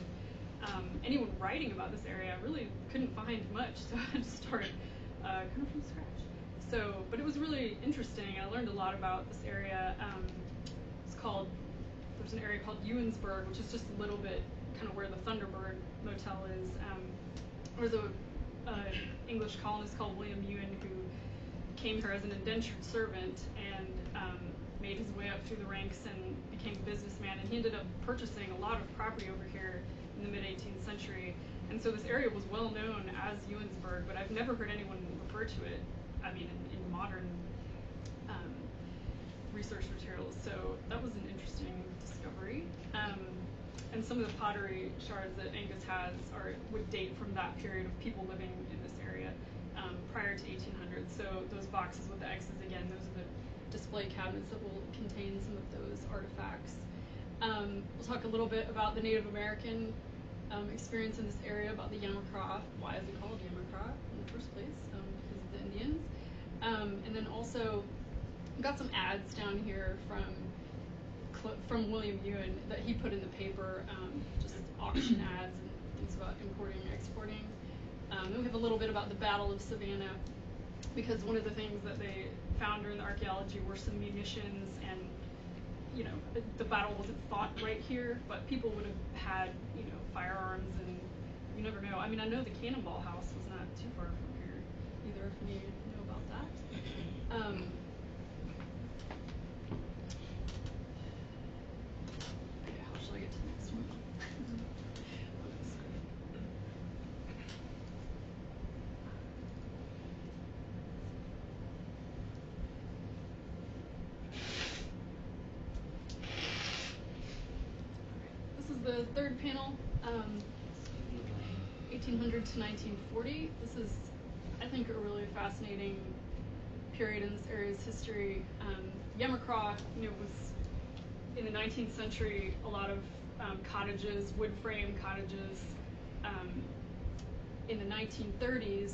anyone writing about this area, I really couldn't find much, so I had to start kind of from scratch. So, but it was really interesting. I learned a lot about this area. There's an area called Ewensburg, which is just a little bit kind of where the Thunderbird Motel is. There was an English colonist called William Ewan who came here as an indentured servant and made his way up through the ranks and became a businessman. And he ended up purchasing a lot of property over here in the mid-18th century. And so this area was well known as Ewensburg, but I've never heard anyone refer to it, I mean, in modern research materials. So that was an interesting discovery. And some of the pottery shards that Angus has would date from that period of people living in this area prior to 1800. So those boxes with the X's, again, those are the display cabinets that will contain some of those artifacts. We'll talk a little bit about the Native American experience in this area, about the Yamacraw. Why is it called Yamacraw in the first place? Because of the Indians. And then also, we've got some ads down here from William Ewan that he put in the paper, just auction ads and things about importing and exporting. Then we have a little bit about the Battle of Savannah, because one of the things that they found during the archaeology were some munitions, and the battle wasn't fought right here, but people would have had firearms, and you never know. I mean, I know the Cannonball House was not too far from here either, if any of you know about that. How shall I get to the next one? This is the third panel, 1800 to 1940. This is, I think, a really fascinating period in this area's history. Yamacraw, was in the 19th century, a lot of cottages, wood frame cottages. In the 1930s,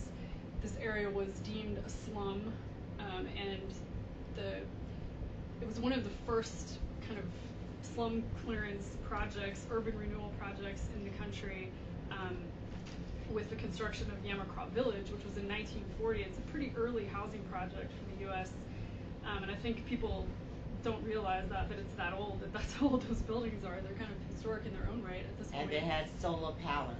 this area was deemed a slum, and it was one of the first kind of slum clearance projects, urban renewal projects in the country, with the construction of Yamacraw Village, which was in 1940. It's a pretty early housing project for the U.S., and I think people don't realize that it's that old, that's how old those buildings are. They're kind of historic in their own right at this point. And they had solar panels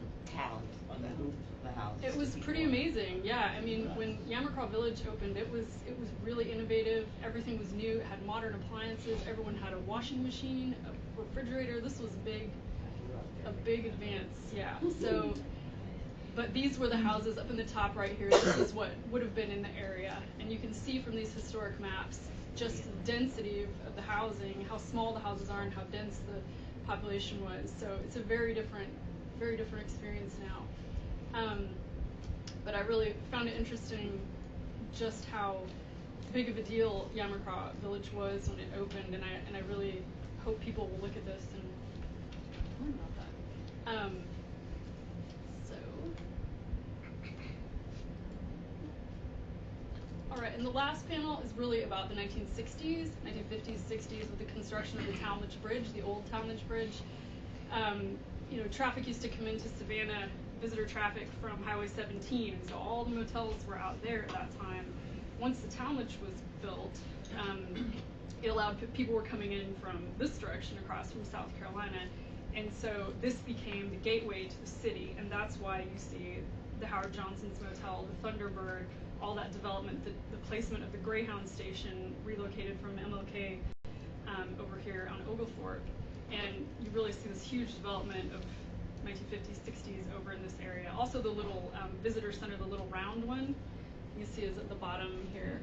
on the roof of the house. It was pretty amazing, yeah. I mean, when Yamacraw Village opened, it was really innovative. Everything was new. It had modern appliances. Everyone had a washing machine, a refrigerator. This was a big advance, yeah. So, but these were the houses up in the top right here. This is what would have been in the area, and you can see from these historic maps just the density of the housing, how small the houses are, and how dense the population was. So it's a very different experience now. But I really found it interesting just how big of a deal Yamacraw Village was when it opened, and I really hope people will look at this and learn about that. All right, and the last panel is really about the 1960s, 1950s, 60s, with the construction of the Talmadge Bridge, the old Talmadge Bridge. Traffic used to come into Savannah, visitor traffic from Highway 17, and so all the motels were out there at that time. Once the Talmadge was built, it allowed people were coming in from this direction across from South Carolina, and so this became the gateway to the city, and that's why you see the Howard Johnson's Motel, the Thunderbird, all that development, the placement of the Greyhound station relocated from MLK over here on Oglethorpe, and you really see this huge development of 1950s, 60s over in this area. Also the little visitor center, the little round one, you see is at the bottom here.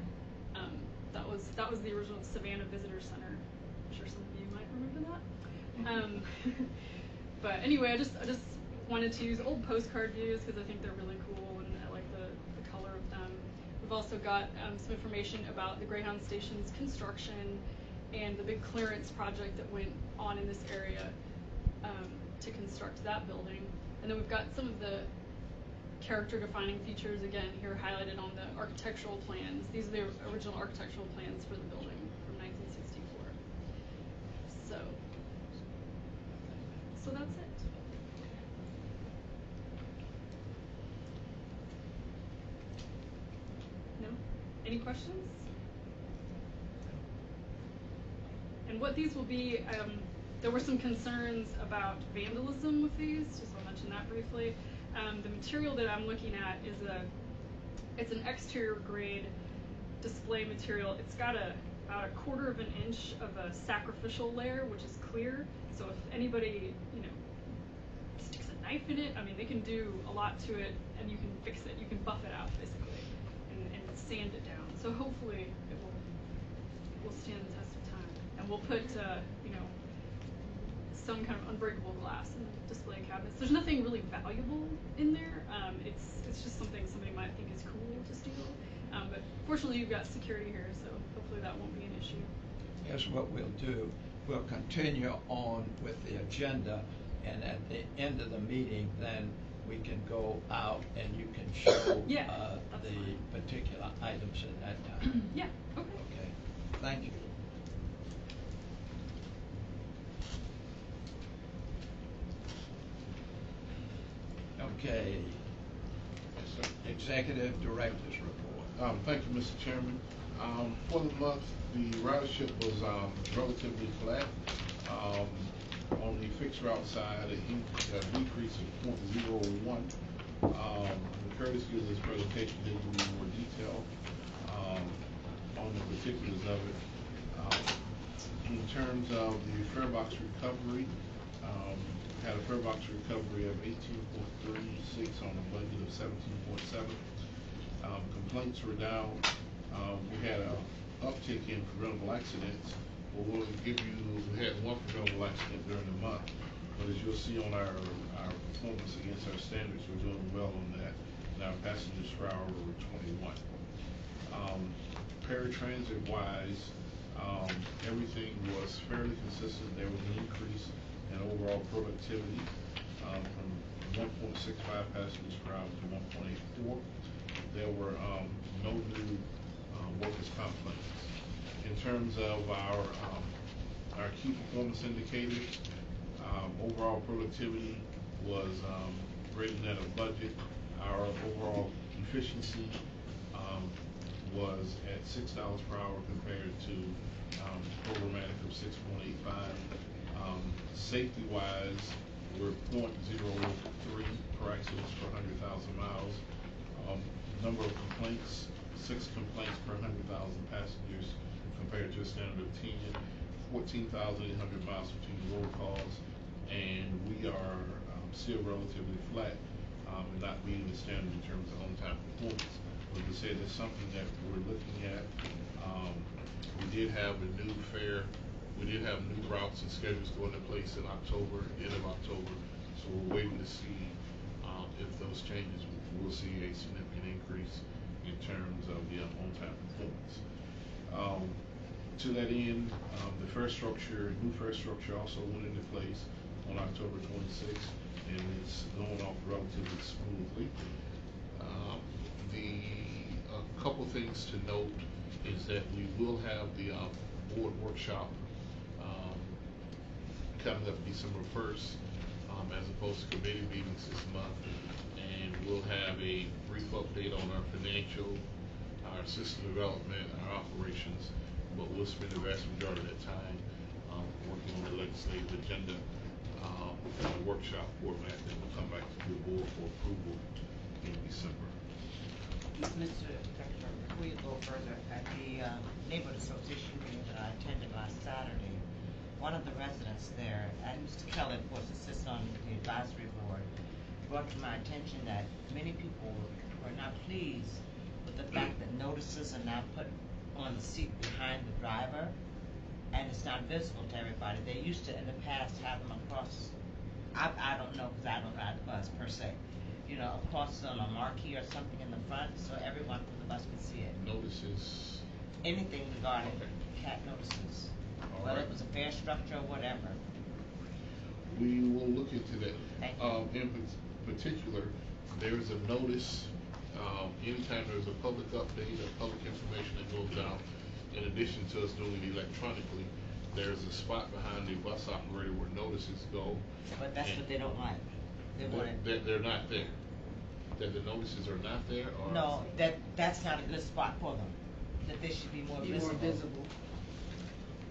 That was the original Savannah Visitor Center. I'm sure some of you might remember that. But anyway, I just wanted to use old postcard views because I think they're really cool and I like the color of them. We've also got some information about the Greyhound station's construction and the big clearance project that went on in this area to construct that building. And then we've got some of the character defining features again here highlighted on the architectural plans. These are the original architectural plans for the building from 1964. So that's it. No? Any questions? And what these will be, there were some concerns about vandalism with these, just I'll mention that briefly. The material that I'm looking at is it's an exterior grade display material. It's got about a 1/4 of an inch of a sacrificial layer, which is clear. So if anybody, sticks a knife in it, I mean, they can do a lot to it, and you can fix it. You can buff it out basically, and sand it down. So hopefully it will stand the test of time. And we'll put, some kind of unbreakable glass in the display cabinets. There's nothing really valuable in there. It's just something somebody might think is cool to steal. But fortunately, you've got security here, so hopefully that won't be an issue. Here's what we'll do. We'll continue on with the agenda, and at the end of the meeting, then we can go out and you can show Yeah, the particular items at that time. Yeah, okay. Okay, thank you. Okay. Yes, sir. Executive Director's Report. Thank you, Mr. Chairman. For the month, the ridership was relatively flat. On the fixed route side, a decrease of 0.01. Curtis gives his presentation, he'll give you more detail on the particulars of it. In terms of the fare box recovery, had a fare box recovery of 18.36 on a budget of 17.7. Complaints were down. We had an uptick in preventable accidents. We had one preventable accident during the month, but as you'll see on our performance against our standards, we're doing well on that. And our passengers per hour were 21. Paratransit wise, everything was fairly consistent. There was an increase in overall productivity from 1.65 passengers per hour to 1.84. There were no new workers' comp claims. In terms of our key performance indicators, overall productivity was greater than a budget. Our overall efficiency was at $6 per hour compared to programmatic of 6.85. Safety wise, we're 0.03 per accidents per 100,000 miles. Number of complaints, 6 complaints per 100,000 passengers compared to a standard of 10. 14,800 miles between roll calls, and we are still relatively flat and not meeting the standard in terms of on-time performance. But to say that's something that we're looking at. We did have a new fare. We did have new routes and schedules going in place in October, end of October. So we're waiting to see if those changes, we'll see a significant increase in terms of the on-time performance. To that end, the new fare structure also went into place on October 26th, and it's going off relatively smoothly. A couple things to note is that we will have the board workshop coming up December 1st, as opposed to committee meetings this month, and we'll have a brief update on our financial, our system development, our operations, but we'll spend the vast majority of that time working on the legislative agenda in a workshop format, and we'll come back to the board for approval in December. Mr. Director, before you go further, at the neighborhood association meeting that I attended last Saturday, one of the residents there, and Mr. Kelly, of course, sits on the advisory board, brought to my attention that many people were not pleased with the fact that notices are now put on the seat behind the driver, and it's not visible to everybody. They used to, in the past, have them across. I don't know because I don't ride the bus per se. You know, across on a marquee or something in the front, so everyone from the bus could see it. Notices. Anything regarding Okay. cat notices, All whether right. it was a fare structure or whatever. We will look into that. Thank you. In particular, there is a notice, anytime there's a public update or public information that goes out, in addition to us doing it electronically, there's a spot behind the bus operator where notices go. But that's what they don't like. They want it. They're not there. That the notices are not there, or? No, that's not a good spot for them. That they should be more visible.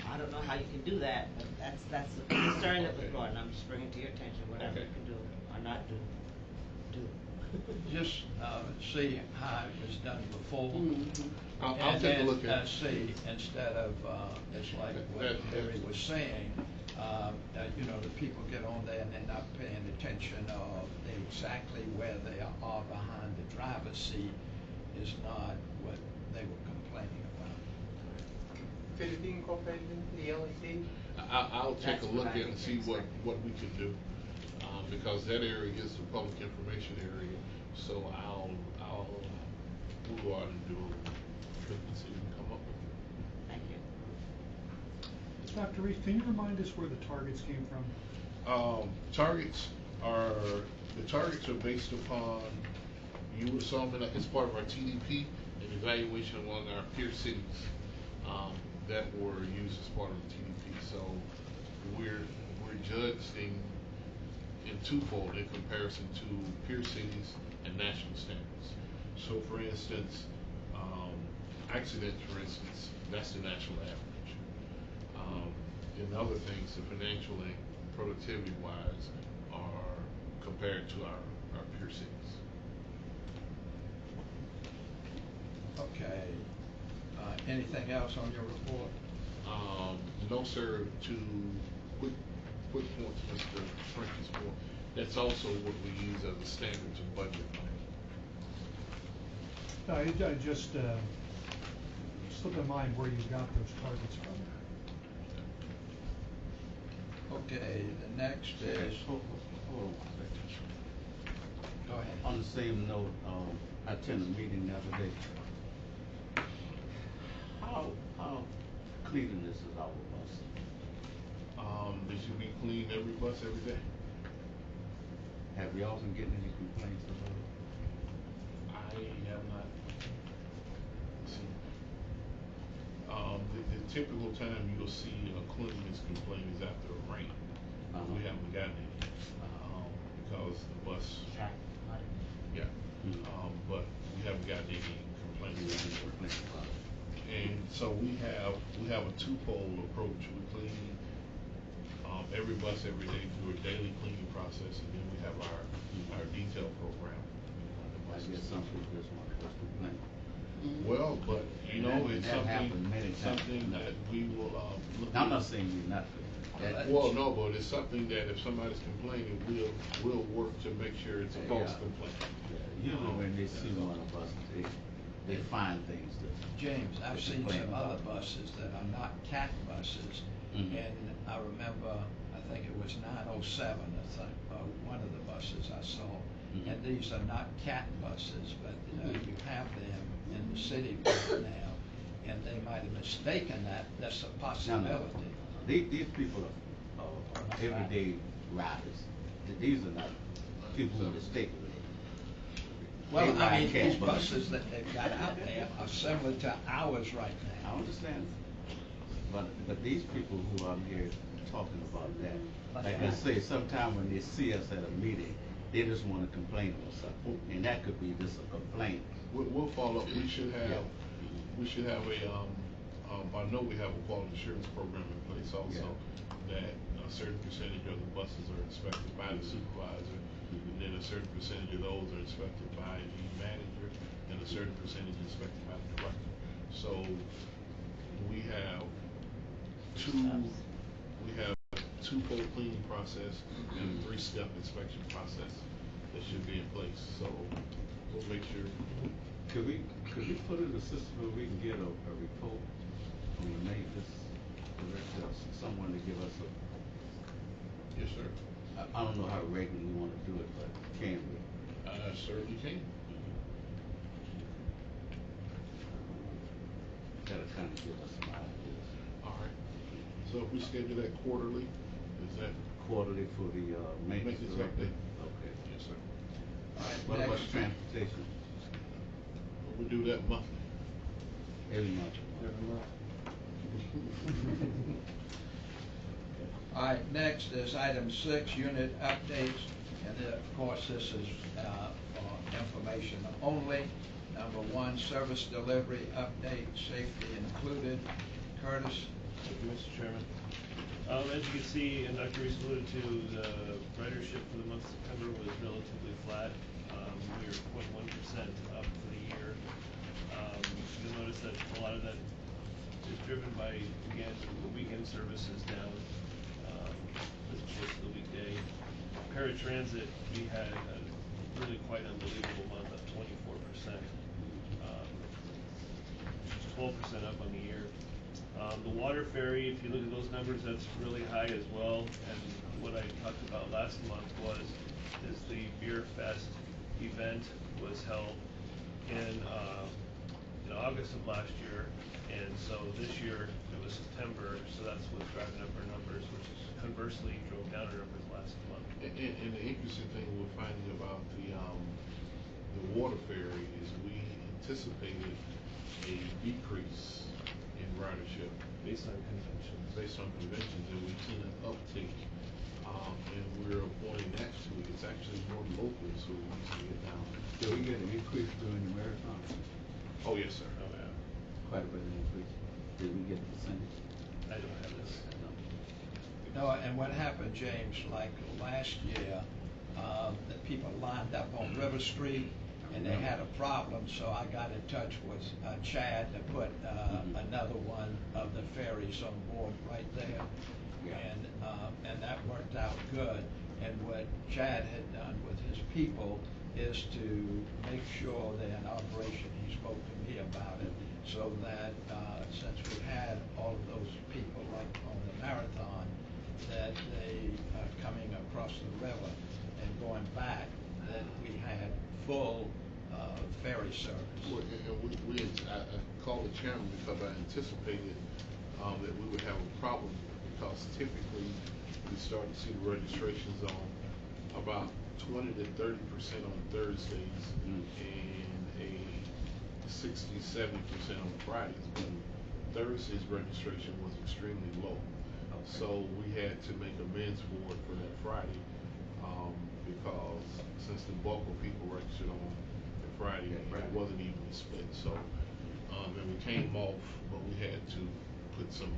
I don't know how you can do that, but that's a concern that was brought, and I'm just bringing it to your attention. Whatever you can do or not do, do. Just see how it was done before. I'll take a look at it. See, instead of, it's like what Harry was saying, you know, the people get on there and they're not paying attention of exactly where they are behind the driver's seat is not what they were complaining about. Could it be incorporated into the LED? I'll take a That's look what I at it and see think what we can do, because that area is the public information area. So we'll go out and do a look and see what we can come up with. Thank you. Dr. Reef, can you remind us where the targets came from? Targets are based upon, you would saw them as part of our TDP, an evaluation among our peer cities that were used as part of the TDP. So we're judging in twofold in comparison to peer cities and national standards. So for instance, accidents, for instance, that's the national average. And other things, the financial and productivity wise, are compared to our peer cities. Okay. Anything else on your report? No, sir. To quick points, Mr. Frankie's point. That's also what we use as a standard to budget money. I just slip in mind where you got those targets from. Okay, the next is. Hold on one second. Go ahead. On the same note, I attended a meeting the other day. How cleanliness is our bus? They should be clean every bus every day. Have y'all been getting any complaints about it? I have not seen. The typical time you'll see a cleanliness complaint is after a rain. We haven't gotten any because the bus. Yeah. But we haven't gotten any complaints. And so we have a twofold approach. We clean every bus every day through a daily cleaning process, and then we have our detail program. I guess some people just want to complain. Well, but you know, it's something that we will look. I'm not saying you're not. Well, no, but it's something that if somebody's complaining, we'll work to make sure it's a false complaint. Yeah. Usually when they see one of us, they find things that. James, I've seen some other buses that are not CAT buses, and I remember, I think it was 907, one of the buses I saw, and these are not CAT buses, but you have them in the city right now, and they might have mistaken that. That's a possibility. No. These people are everyday riders. These are not people who mistake. Well, I mean, these buses that they've got out there are similar to ours right now. I understand. But these people who are here talking about that, like I say, sometimes when they see us at a meeting, they just want to complain or something, and that could be just a complaint. We'll follow up. We should have a. I know we have a quality assurance program in place also that a certain percentage of the buses are inspected by the supervisor, and then a certain percentage of those are inspected by the manager, and a certain percentage inspected by the director. So we have two-fold cleaning process and a 3-step inspection process that should be in place. So we'll make sure. Could we put in a system where we can get a report from the maintenance director, or someone to give us a? Yes, sir. I don't know how regularly you want to do it, but can we? Certainly can. That'll kind of give us some ideas. All right. So if we schedule that quarterly, is that quarterly for the maintenance director? update? Okay. Yes, sir. All right, What about next. transportation? We do that monthly. Every month. All right, next is item 6, unit updates, and of course this is for information only. Number 1, service delivery update, safety included. Curtis? Thank you, Mr. Chairman. As you can see, and Dr. Reese alluded to, the ridership for the month of September was relatively flat. We were 0.1% up for the year. You'll notice that a lot of that is driven by, again, the weekend services down as opposed to the weekday. Paratransit, we had a really quite unbelievable month, up 24%, 12% up on the year. The water ferry, if you look at those numbers, that's really high as well. And what I talked about last month is the Beer Fest event was held in August of last year, and so this year it was September, so that's what's driving up our numbers, which is conversely drove down our numbers last month. And the interesting thing we're finding about the water ferry is we anticipated a decrease in ridership based on conventions, and we've seen an uptick, and we're pointing that to it's actually more locals who are using it now. Did we get an increase during the marathon? Oh yes, sir. Oh yeah. Quite a bit of increase. Did we get the percentage? I don't have this. No, and what happened, James, like last year, the people lined up on River Street and they had a problem, so I got in touch with Chad to put another one of the ferries on board right there. And that worked out good. And what Chad had done with his people is to make sure they're in operation. He spoke to me about it, so that since we had all of those people like on the marathon, that they coming across the river and going back, that we had full ferry service. Well, and I called the chairman because I anticipated that we would have a problem, because typically we start to see the registrations on about 20 to 30% on Thursdays and a 60-70% on Fridays. But Thursday's registration was extremely low. So we had to make amends for it for that Friday, because since the bulk of people registered on the Friday, it wasn't evenly split. So, and we came off, but we had to put some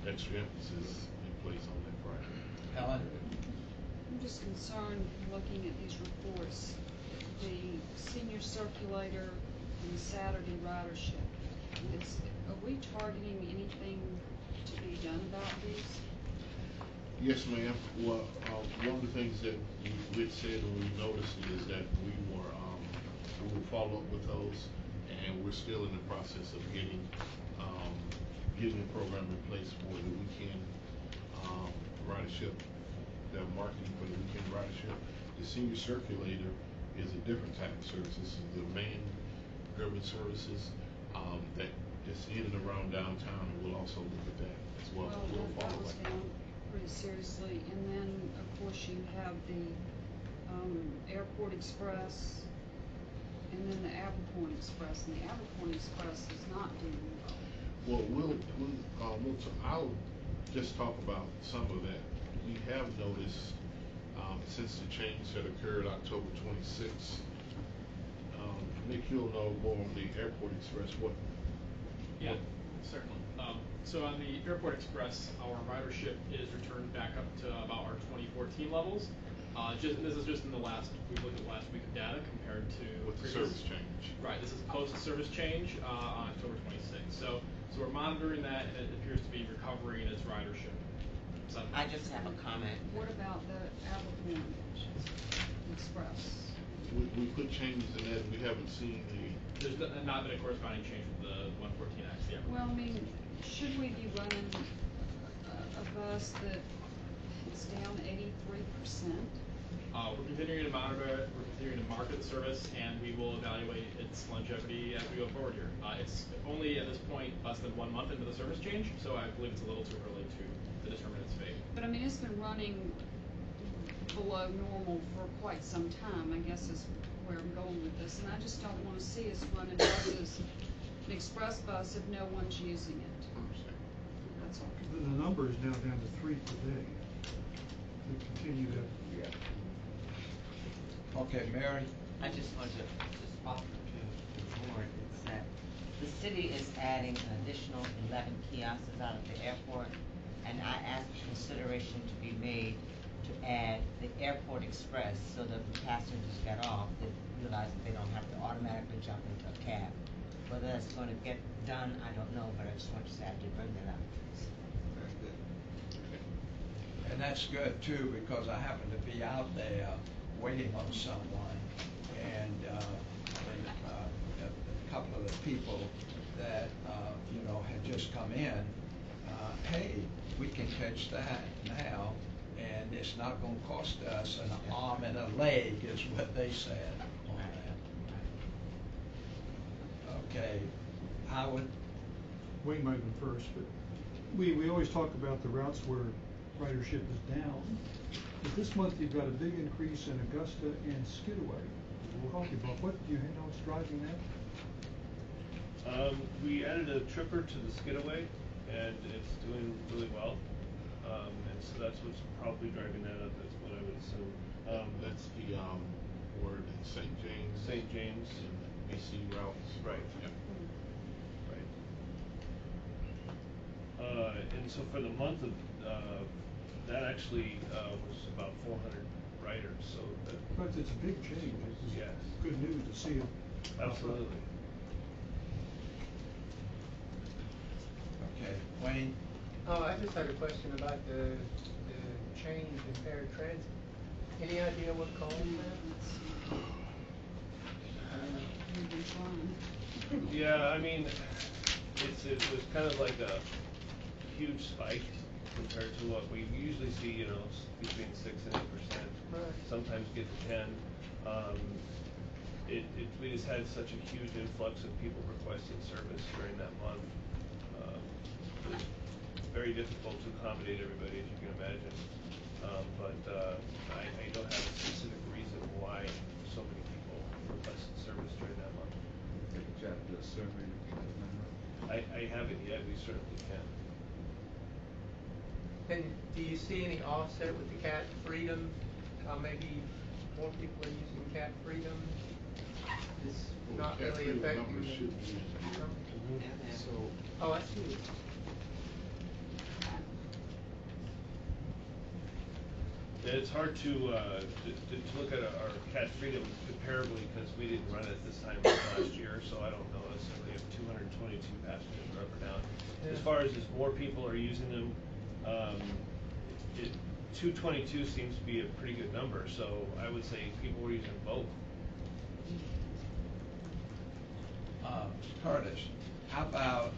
extra emphasis in place on that Friday. Helen? I'm just concerned looking at these reports, the senior circulator and Saturday ridership. Are we targeting anything to be done about these? Yes, ma'am. Well, one of the things that we had said and we noticed is that we will follow up with those, and we're still in the process of getting a program in place for the weekend ridership, the marketing for the weekend ridership. The senior circulator is a different type of service. This is the man-driven services that is in and around downtown, and we'll also look at that as well. We'll that follow was up. down pretty seriously. And then, of course, you have the Airport Express and then the Abercorn Express. And the Abercorn Express is not doing well. Well, I'll just talk about some of that. We have noticed since the change that occurred October 26th. Nick, you'll know more on the Airport Express. Yeah, certainly. So on the Airport Express, our ridership is returned back up to about our 2014 levels. This is just in the last, we've looked at the last week of data compared to With the previous. service change. Right, this is post-service change on October 26th. So we're monitoring that, and it appears to be recovering in its ridership. So I just have a comment. What about the Abercorn Express? We put changes in that, and we haven't seen there's not been a corresponding change with the 114X yet. Well, I mean, should we be running a bus that is down 83%? We're continuing to monitor it, we're continuing to market the service, and we will evaluate its longevity as we go forward here. It's only at this point less than 1 month into the service change, so I believe it's a little too early to determine its fate. But I mean, it's been running below normal for quite some time, I guess is where I'm going with this. And I just don't want to see us running buses, an express bus, if no one's using it. That's all. The number is now down to 3 per day. We continue to. Yeah. Okay, Mary? I just wanted to just offer to the board is that the city is adding an additional 11 kiosks out at the airport, and I asked consideration to be made to add the Airport Express so that when passengers get off, they realize that they don't have to automatically jump into a cab. Whether that's going to get done, I don't know, but I just want to say I did bring that up. Very good. And that's good too, because I happen to be out there waiting on someone, and a couple of the people that had just come in, hey, we can catch that now, and it's not going to cost us an arm and a leg, is what they said on that. Okay, Howard? Wayne might have been first, but we always talk about the routes where ridership is down. But this month you've got a big increase in Augusta and Skidaway. Coffee Buff, what do you know what's driving that? We added a tripper to the Skidaway, and it's doing really well. And so that's what's probably driving that up. That's what I would assume. That's the word in St. James. St. James. And BC routes. Right. Yep. Right. And so for the month of that actually was about 400 riders. So But it's a big change. It's yes. Good news to see it. Absolutely. Okay, Wayne? I just had a question about the change in paratransit. Any idea what caused that? Yeah, I mean, it was kind of like a huge spike compared to what we usually see, between 6 and 8%. Right. Sometimes get to 10. We just had such a huge influx of people requesting service during that month. It was very difficult to accommodate everybody, as you can imagine. But I don't have a specific reason why so many people requested service during that month. Did you have the survey? I haven't yet. We certainly can. And do you see any offset with the Cat Freedom? Maybe more people are using Cat Freedom. It's not Cat really Freedom affecting numbers the. should be in. So. Oh, I see. It's hard to look at our Cat Freedom comparably because we didn't run it this time last year, so I don't know necessarily if 222 passengers are up or down. Yeah. As far as more people are using them, 222 seems to be a pretty good number, so I would say people were using both. Curtis, how about,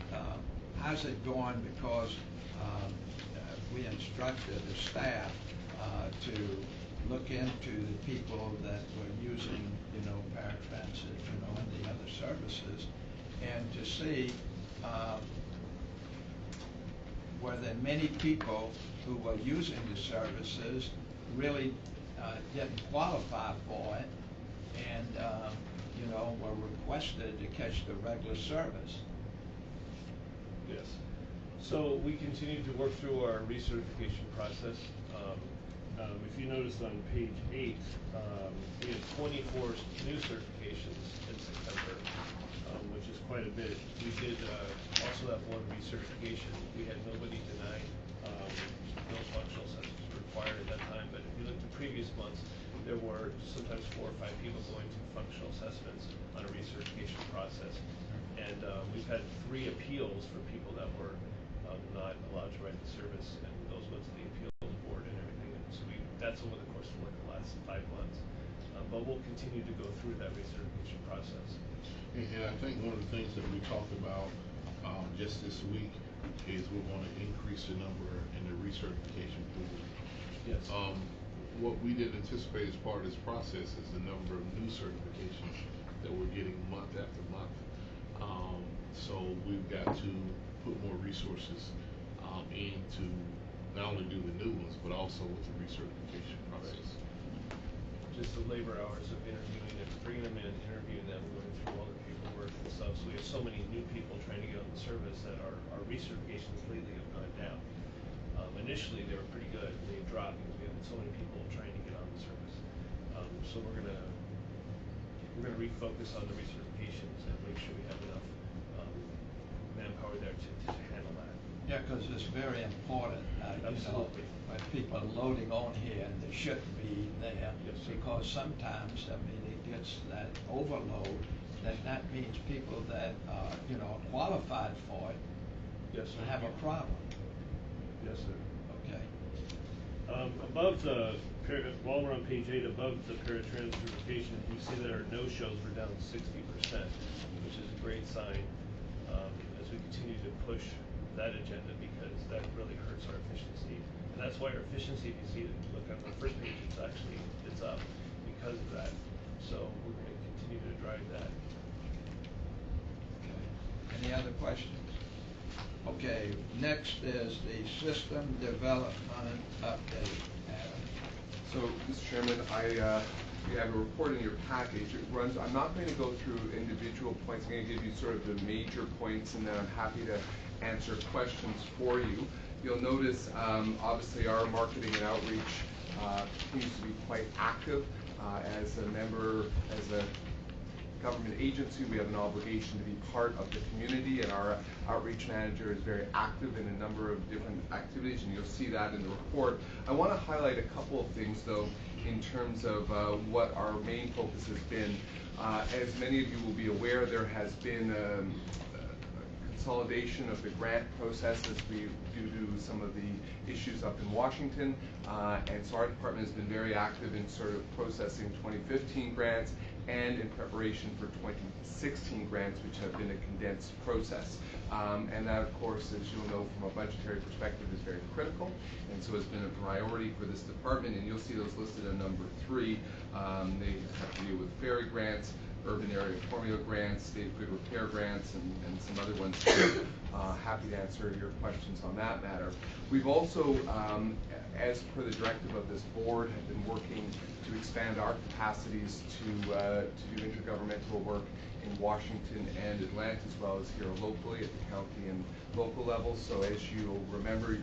how's it going? Because we instructed the staff to look into the people that were using, paratransit, and the other services, and to see were there many people who were using the services really didn't qualify for it, and were requested to catch the regular service. Yes. So we continue to work through our recertification process. If you noticed on page 8, we had 24 new certifications in September. which is quite a bit. We did also have one recertification. We had nobody denied. No functional assessments were required at that time, but if you looked at previous months, there were sometimes 4 or 5 people going through functional assessments on a recertification process. And we've had 3 appeals for people that were not allowed to ride the service, and those went to the appeal board and everything. And so that's over the course of the last 5 months. But we'll continue to go through that recertification process. And I think one of the things that we talked about just this week is we're going to increase the number in the recertification pool. Yes. What we didn't anticipate as part of this process is the number of new certifications that we're getting month after month. So we've got to put more resources in to not only do the new ones, but also with the recertification process. Just the labor hours of interviewing them, bringing them in, interviewing them, going through all the paperwork and stuff. So we have so many new people trying to get on the service that our recertifications lately have gone down. Initially they were pretty good. They dropped because we had so many people trying to get on the service. So we're gonna refocus on the recertifications and make sure we have enough manpower there to handle that. Yeah, because it's very important, Absolutely. when people are loading on here and they shouldn't be there. Yes, sir. Because sometimes, it gets that overload, that means people that, are qualified for it. Yes, sir. Have a problem. Yes, sir. Okay. Above the, while we're on page 8, above the paratransit certification, you see that our no-shows were down 60%, which is a great sign as we continue to push that agenda, because that really hurts our efficiency. And that's why our efficiency, if you see it, look on the first page, it's up because of that. So we're going to continue to drive that. Okay. Any other questions? Okay, next is the system development update. Adam. So, Mr. Chairman, you have a report in your package. It runs, I'm not going to go through individual points. I'm going to give you sort of the major points, and then I'm happy to answer questions for you. You'll notice, obviously, our marketing and outreach continues to be quite active. As a member, as a government agency, we have an obligation to be part of the community, and our outreach manager is very active in a number of different activities, and you'll see that in the report. I want to highlight a couple of things, though, in terms of what our main focus has been. As many of you will be aware, there has been consolidation of the grant processes due to some of the issues up in Washington, and so our department has been very active in sort of processing 2015 grants and in preparation for 2016 grants, which have been a condensed process. And that, of course, as you'll know from a budgetary perspective, is very critical, and so it's been a priority for this department, and you'll see those listed in number 3. They have to do with ferry grants, urban area formula grants, state grid repair grants, and some other ones. Happy to answer your questions on that matter. We've also, as per the directive of this board, have been working to expand our capacities to do intergovernmental work in Washington and Atlanta, as well as here locally at the county and local levels. So as you'll remember,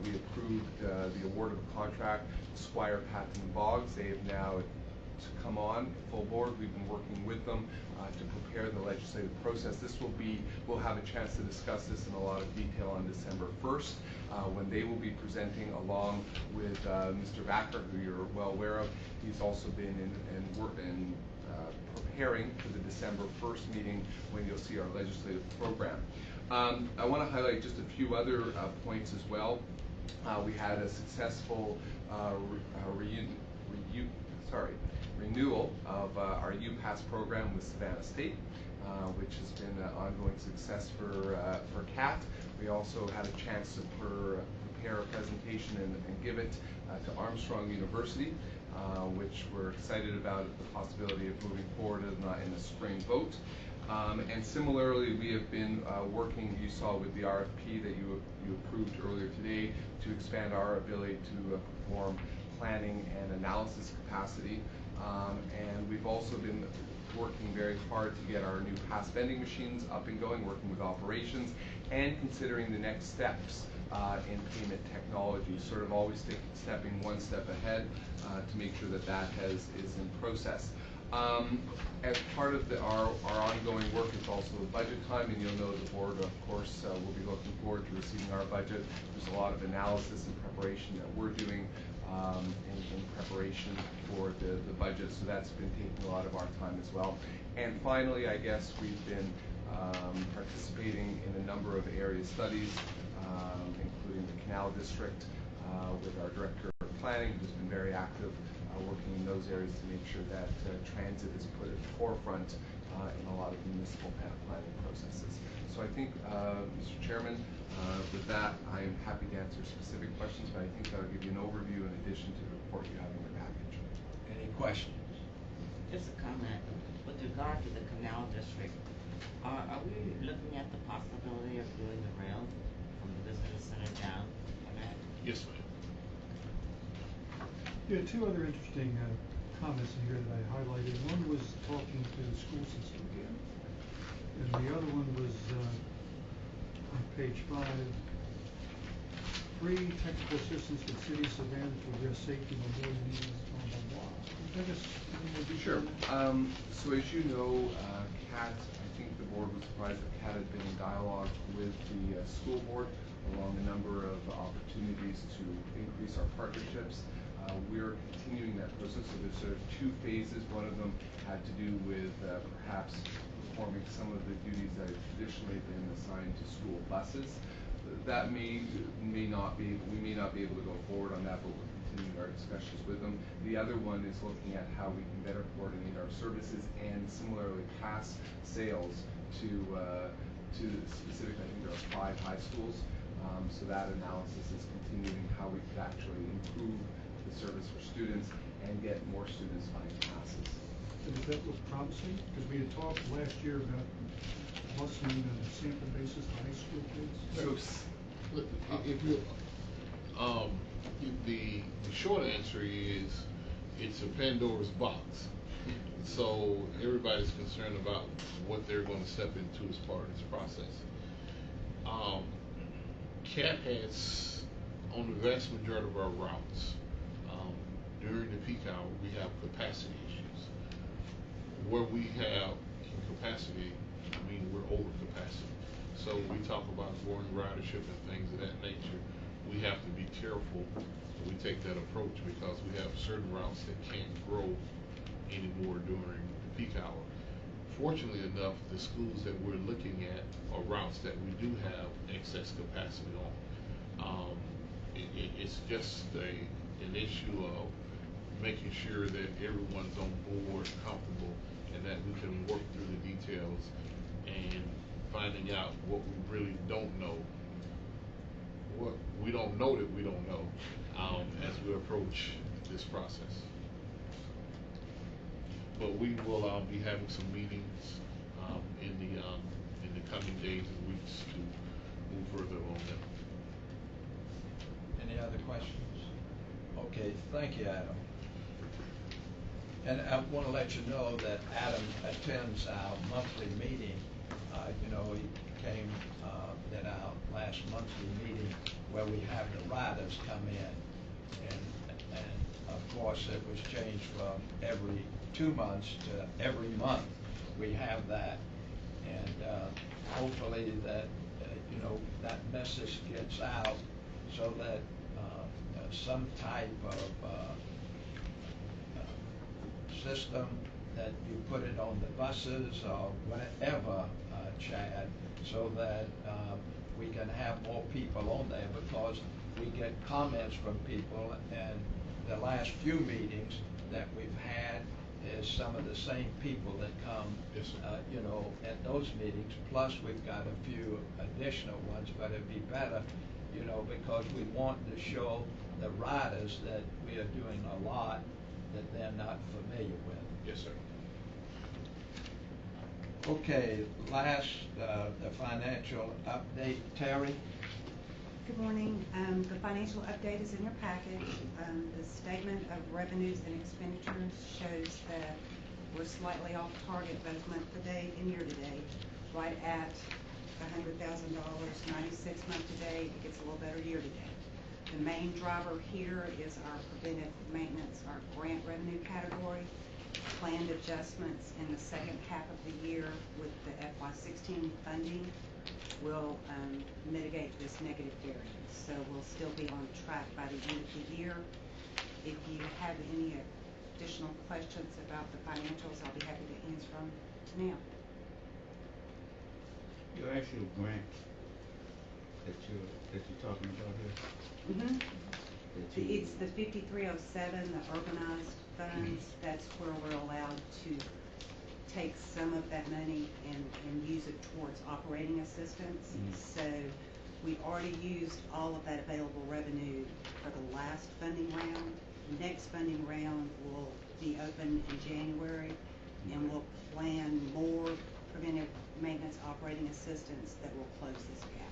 we approved the award of a contract to Squire, Patton, and Boggs. They have now come on full board. We've been working with them to prepare the legislative process. We'll have a chance to discuss this in a lot of detail on December 1st, when they will be presenting along with Mr. Backer, who you're well aware of. He's also been in preparing for the December 1st meeting, when you'll see our legislative program. I want to highlight just a few other points as well. We had a successful renewal of our UPass program with Savannah State, which has been an ongoing success for CAT. We also had a chance to prepare a presentation and give it to Armstrong University, which we're excited about the possibility of moving forward in the spring vote. And similarly, we have been working, you saw with the RFP that you approved earlier today, to expand our ability to perform planning and analysis capacity. And we've also been working very hard to get our new pass vending machines up and going, working with operations, and considering the next steps in payment technology, sort of always stepping one step ahead to make sure that is in process. As part of our ongoing work, it's also the budget time, and you'll know the board, of course, will be looking forward to receiving our budget. There's a lot of analysis and preparation that we're doing in preparation for the budget, so that's been taking a lot of our time as well. And finally, I guess we've been participating in a number of area studies, including the Canal District, with our Director of Planning, who's been very active working in those areas to make sure that transit is put at the forefront in a lot of municipal planning processes. So I think, Mr. Chairman, with that, I am happy to answer specific questions, but I think that'll give you an overview in addition to the report you have in your package. Any questions? Just a comment. With regard to the Canal District, are we looking at the possibility of doing the rail from the visitor center down on that? Yes, ma'am. Yeah, two other interesting comments in here that I highlighted. One was talking to the school system again, and the other one was on page 5. Free technical assistance with City of Savannah to address safety mobility needs, blah, blah, blah. Can you give us a little more detail Sure. on that? So as you know, CAT, I think the board was surprised that CAT had been in dialogue with the school board along a number of opportunities to increase our partnerships. We're continuing that process, so there's sort of 2 phases. One of them had to do with perhaps performing some of the duties that have traditionally been assigned to school buses. That we may not be able to go forward on that, but we're continuing our discussions with them. The other one is looking at how we can better coordinate our services and similarly pass sales to specific, I think there are 5 high schools. So that analysis is continuing how we could actually improve the service for students and get more students buying passes. And does that look promising? Because we had talked last year about busing on a sample basis to high school kids. So, if you, the short answer is it's a Pandora's box. So everybody's concerned about what they're going to step into as part of this process. CAT has, on the vast majority of our routes, during the peak hour, we have capacity issues. Where we have capacity, I mean we're over capacity. So we talk about growing ridership and things of that nature. We have to be careful when we take that approach because we have certain routes that can't grow anymore during the peak hour. Fortunately enough, the schools that we're looking at are routes that we do have excess capacity on. It's just an issue of making sure that everyone's on board, comfortable, and that we can work through the details and finding out what we really don't know. What we don't know that we don't know as we approach this process. But we will be having some meetings in the coming days and weeks to move further along that. Any other questions? Okay, thank you, Adam. And I want to let you know that Adam attends our monthly meeting. He came at our last monthly meeting where we have the riders come in. And of course, it was changed from every 2 months to every month. We have that. And hopefully that, that message gets out so that some type of system that you put it on the buses or whatever, Chad, so that we can have more people on there because we get comments from people, and the last few meetings that we've had is some of the same people that come, at those meetings, plus we've got a few additional ones, but it'd be better, because we want to show the riders that we are doing a lot that they're not familiar with. Yes, sir. Okay, last, the financial update, Terry. Good morning. The financial update is in your package. The statement of revenues and expenditures shows that we're slightly off target both month to date and year to date, right at $100,000, 96 month to date. It gets a little better year to date. The main driver here is our preventive maintenance, our grant revenue category. planned adjustments in the second half of the year with the FY16 funding will mitigate this negative variance. So we'll still be on track by the end of the year. If you have any additional questions about the financials, I'll be happy to answer them now. Your actual grant that you're talking about here? Mm-hmm. It's the 5307, the urbanized funds. That's where we're allowed to take some of that money and use it towards operating assistance. So we've already used all of that available revenue for the last funding round. Next funding round will be open in January, and we'll plan more preventive maintenance operating assistance that will close this gap.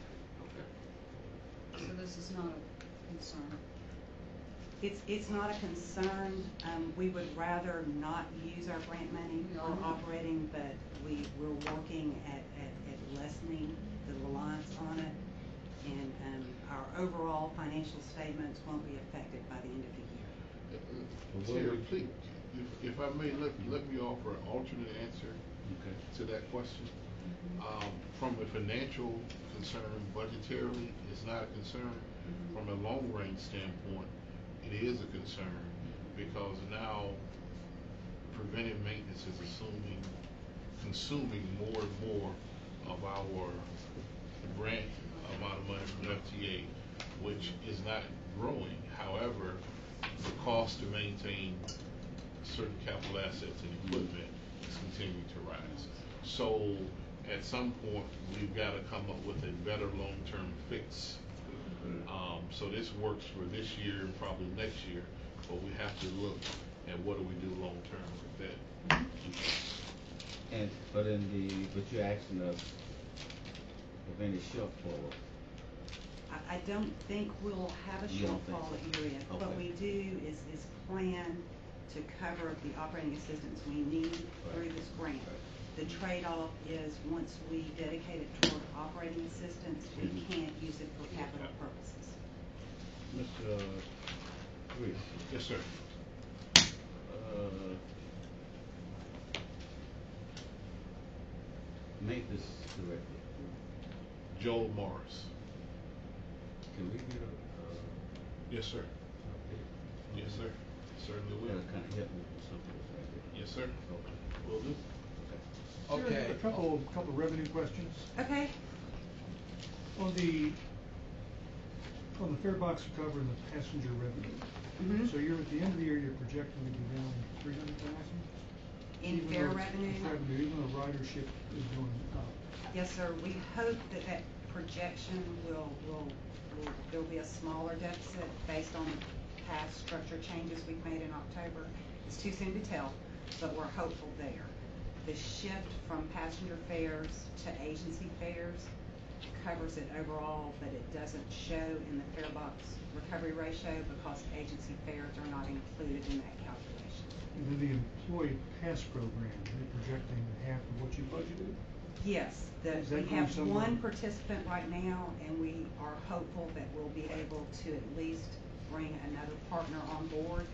So this is not a concern? It's not a concern. We would rather not use our grant money for operating, but we're working at lessening the reliance on it, and our overall financial statements won't be affected by the end of the year. Terry, please, if I may, let me offer an alternate answer to that question. From a financial concern, budgetarily, it's not a concern. From a long-range standpoint, it is a concern, because now preventive maintenance is consuming more and more of our grant amount of money from FTA, which is not growing. However, the cost to maintain certain capital assets and equipment is continuing to rise. So at some point, we've got to come up with a better long-term fix. So this works for this year and probably next year, but we have to look at what do we do long-term with that. But you're asking us of any shortfall. I don't think we'll have a shortfall at year end. What we do is plan to cover the operating assistance we need through this grant. The trade-off is once we dedicate it toward operating assistance, we can't use it for capital purposes. Mr. Reed. Yes, sir. Maintenance director. Joel Morris. Can we get a yes, sir. update? Yes, sir. Certainly will. That'll kind of help me with something right there. Yes, sir. Okay. Will do. Okay. A couple revenue questions. Okay. On the fare box recovery and the passenger revenue. So you're at the end of the year, you're projecting to be down 300,000 in fare revenue. Even though ridership is going up. Yes, sir. We hope that projection will there'll be a smaller deficit based on past structure changes we've made in October. It's too soon to tell, but we're hopeful there. The shift from passenger fares to agency fares covers it overall, but it doesn't show in the fare box recovery ratio because agency fares are not included in that calculation. And then the employee pass program, you're projecting half of what you budgeted? Yes, we have one participant right now, and we are hopeful that we'll be able to at least bring another partner on board.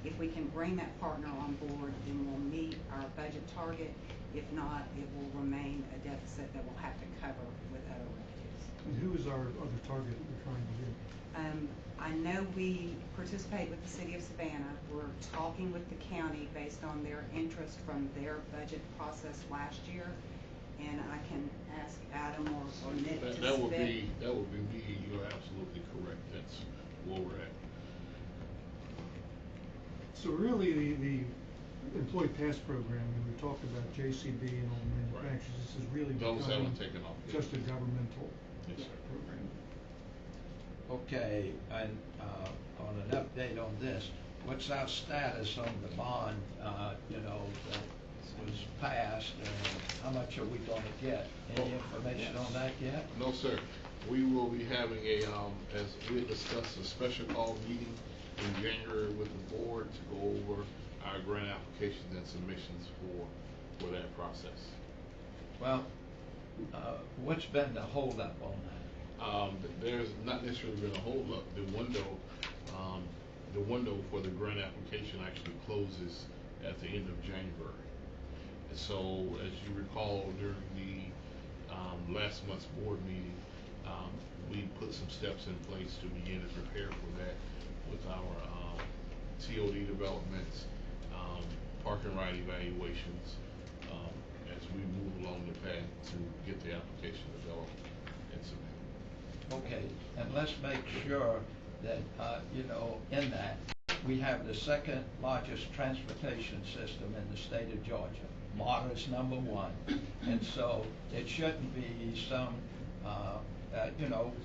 If we can bring that partner on board, then we'll meet our budget target. If not, it will remain a deficit that we'll have to cover with other revenues. And who is our other target that we're trying to get? I know we participate with the city of Savannah. We're talking with the county based on their interest from their budget process last year. And I can ask Adam or Nick to that would be me. You're absolutely correct. That's where we're at. So really, the employee pass program, and we talked about JCB and all the manufacturers. This is really those haven't taken off yet. Just a governmental program. Okay, and on an update on this, what's our status on the bond? That was passed, and how much are we going to get? Any information on that yet? No, sir. We will be having as we discussed, a special call meeting in January with the board to go over our grant applications and submissions for that process. Well, what's been the hold up on that? There's not necessarily been a hold up. The window for the grant application actually closes at the end of January. And so, as you recall, during the last month's board meeting, we put some steps in place to begin to prepare for that with our TOD developments, park and ride evaluations, as we move along the path to get the application developed and submitted. Okay, and let's make sure that, in that, we have the second largest transportation system in the state of Georgia. MARTA is number one. And so it shouldn't be some,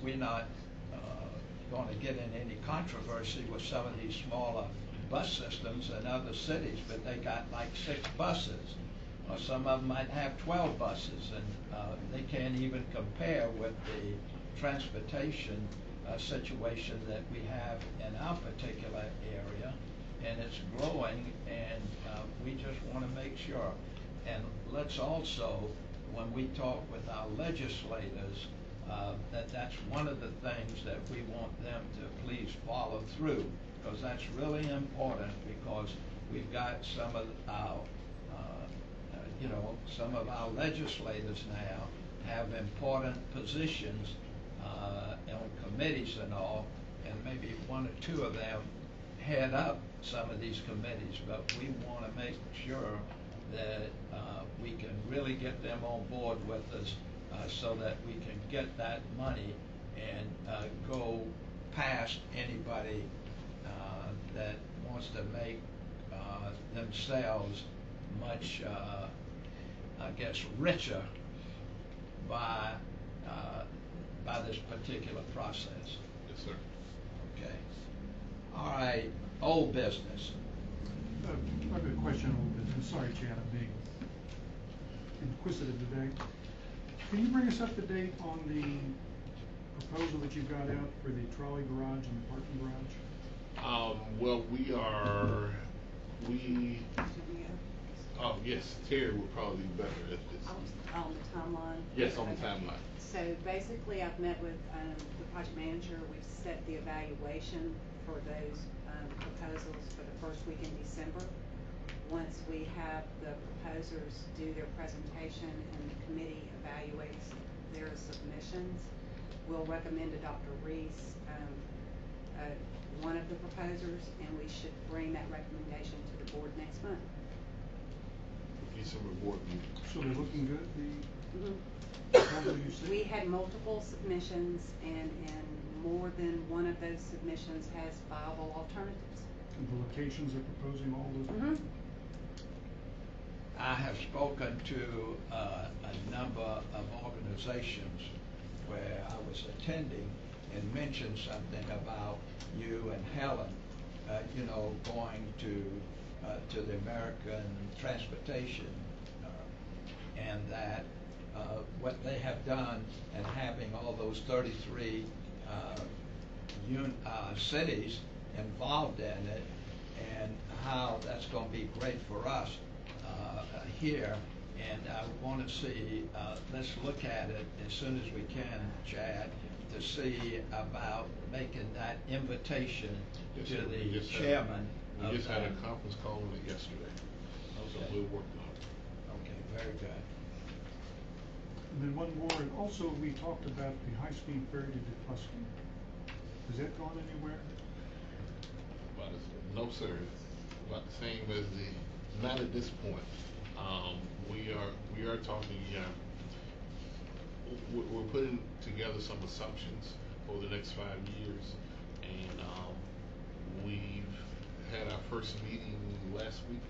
we're not going to get in any controversy with some of these smaller bus systems in other cities, but they got like 6 buses. Or some of them might have 12 buses, and they can't even compare with the transportation situation that we have in our particular area, and it's growing, and we just want to make sure. And let's also, when we talk with our legislators, that's one of the things that we want them to please follow through, because that's really important, because we've got some of our some of our legislators now have important positions on committees and all, and maybe 1 or 2 of them head up some of these committees, but we want to make sure that we can really get them on board with us, so that we can get that money and go past anybody that wants to make themselves much, I guess, richer by this particular process. Yes, sir. Okay. All right. Old business. I have a question on old business. Sorry, Chad, I'm being inquisitive today. Can you bring us up to date on the proposal that you've got out for the trolley garage and the parking garage? Well, oh yes, Terry would probably be better at this. On the timeline? Yes, on the Okay. timeline. So basically, I've met with the project manager. We've set the evaluation for those proposals for the first week in December. Once we have the proposers do their presentation and the committee evaluates their submissions, we'll recommend to Dr. Reese one of the proposers, and we should bring that recommendation to the board next month. December board meeting. So they're looking good, Mm-hmm. proposals you said? We had multiple submissions, and more than one of those submissions has viable alternatives. And the locations are proposing all those? Mm-hmm. I have spoken to a number of organizations where I was attending and mentioned something about you and Helen, going to the American Transportation, and that what they have done and having all those 33 cities involved in it, and how that's going to be great for us here. And I want to see, let's look at it as soon as we can, Chad, to see about making that invitation Yes, to sir. the chairman. We just had a conference call on it yesterday. So Okay. we're working on it. Okay, very good. And then one more, and also we talked about the high-speed ferry to DeFusky. Has that gone anywhere? No, sir. About the same as not at this point. We are talking. We're putting together some assumptions over the next 5 years, and we've had our first meeting last week,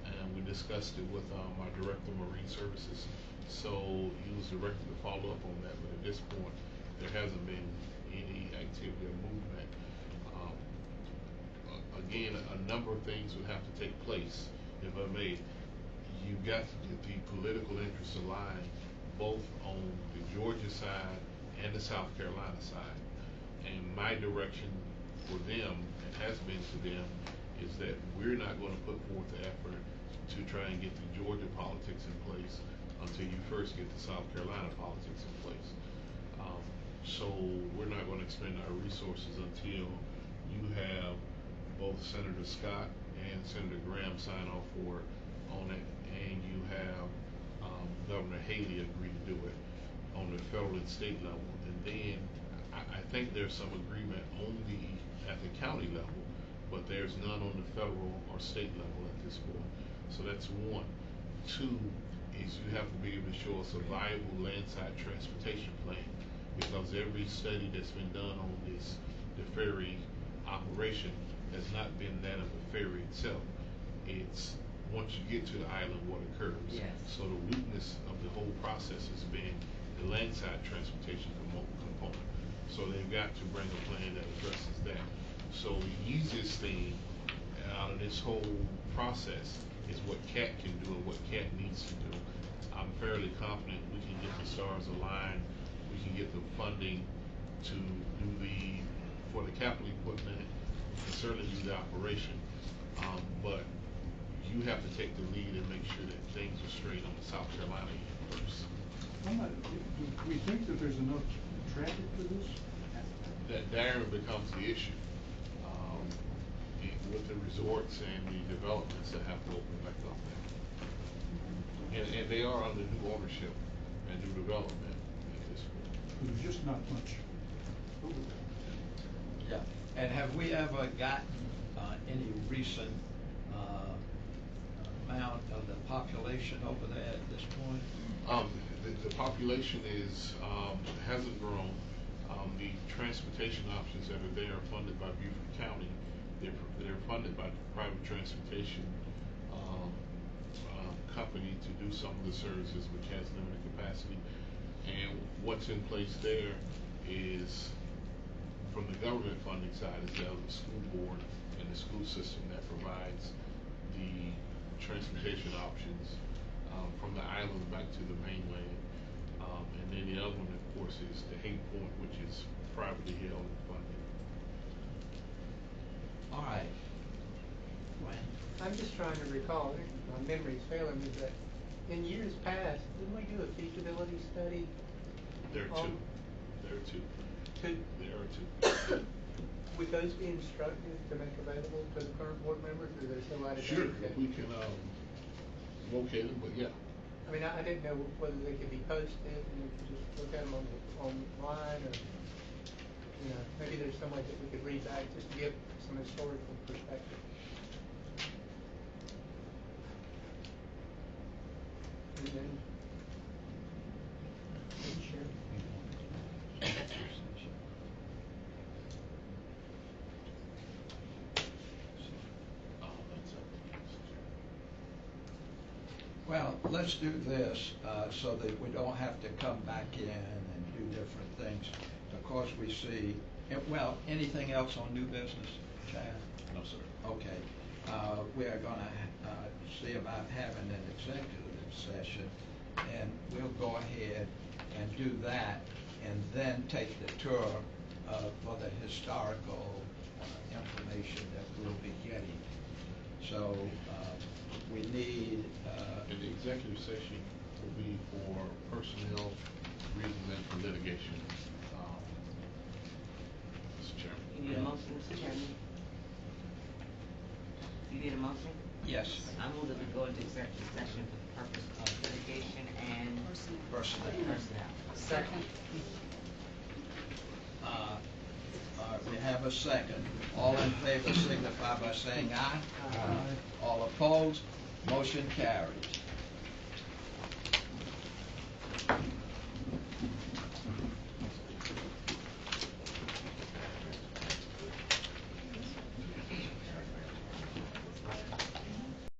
and we discussed it with our director of Marine Services. So he was directed to follow up on that, but at this point, there hasn't been any activity or movement. Again, a number of things would have to take place, if I may. You've got to get the political interests aligned, both on the Georgia side and the South Carolina side. And my direction for them, and has been to them, is that we're not going to put forth the effort to try and get the Georgia politics in place until you first get the South Carolina politics in place. So we're not going to expend our resources until you have both Senator Scott and Senator Graham sign off for it on it, and you have Governor Haley agree to do it on the federal and state level. And then I think there's some agreement at the county level, but there's none on the federal or state level at this point. So that's one. Two is you have to be able to show us a viable landside transportation plan, because every study that's been done on the ferry operation has not been that of the ferry itself. It's once you get to the island what occurs. Yes. So the weakness of the whole process has been the landside transportation component. So they've got to bring a plan that addresses that. So the easiest thing out of this whole process is what CAT can do and what CAT needs to do. I'm fairly confident we can get the stars aligned. We can get the funding to do for the capital equipment, and certainly do the operation. But you have to take the lead and make sure that things are straight on the South Carolina end first. Do we think that there's enough traffic for this? That therein becomes the issue. With the resorts and the developments that have to open back up there. And they are under new ownership and new development at this point. There's just not much over there. Yeah, and have we ever gotten any recent amount of the population over there at this point? The population hasn't grown. The transportation options that are there are funded by Beaufort County. They're funded by the private transportation company to do some of the services, which has limited capacity. And what's in place there is, from the government funding side, is the school board and the school system that provides the transportation options from the island back to the mainland. And then the other one, of course, is the Haight Point, which is privately held and funded. All right. I'm just trying to recall, my memory's failing me, but in years past, didn't we do a feasibility study? There are two. There are two. Two? There are two. Would those be instructive to make available to the current board members, or they're so out of date? Sure, if we can locate them, but yeah. I mean, I didn't know whether they could be posted and we could just look at them online, or, maybe there's some way that we could read back just to give some historical perspective. And then, sure. Well, let's do this so that we don't have to come back in and do different things. Of course, we see, well, anything else on new business, Chad? No, sir. Okay. We are going to see about having an executive session, and we'll go ahead and do that, and then take the tour for the historical information that we'll be getting. So we need... and the executive session will be for personnel reasons and for litigation. Mr. Chairman. You need a motion, Mr. Chairman? You need a motion? Yes. I move that we go into executive session for the purpose of litigation and personnel. Second. We have a second. All in favor signify by saying aye. Aye. All opposed, motion carries.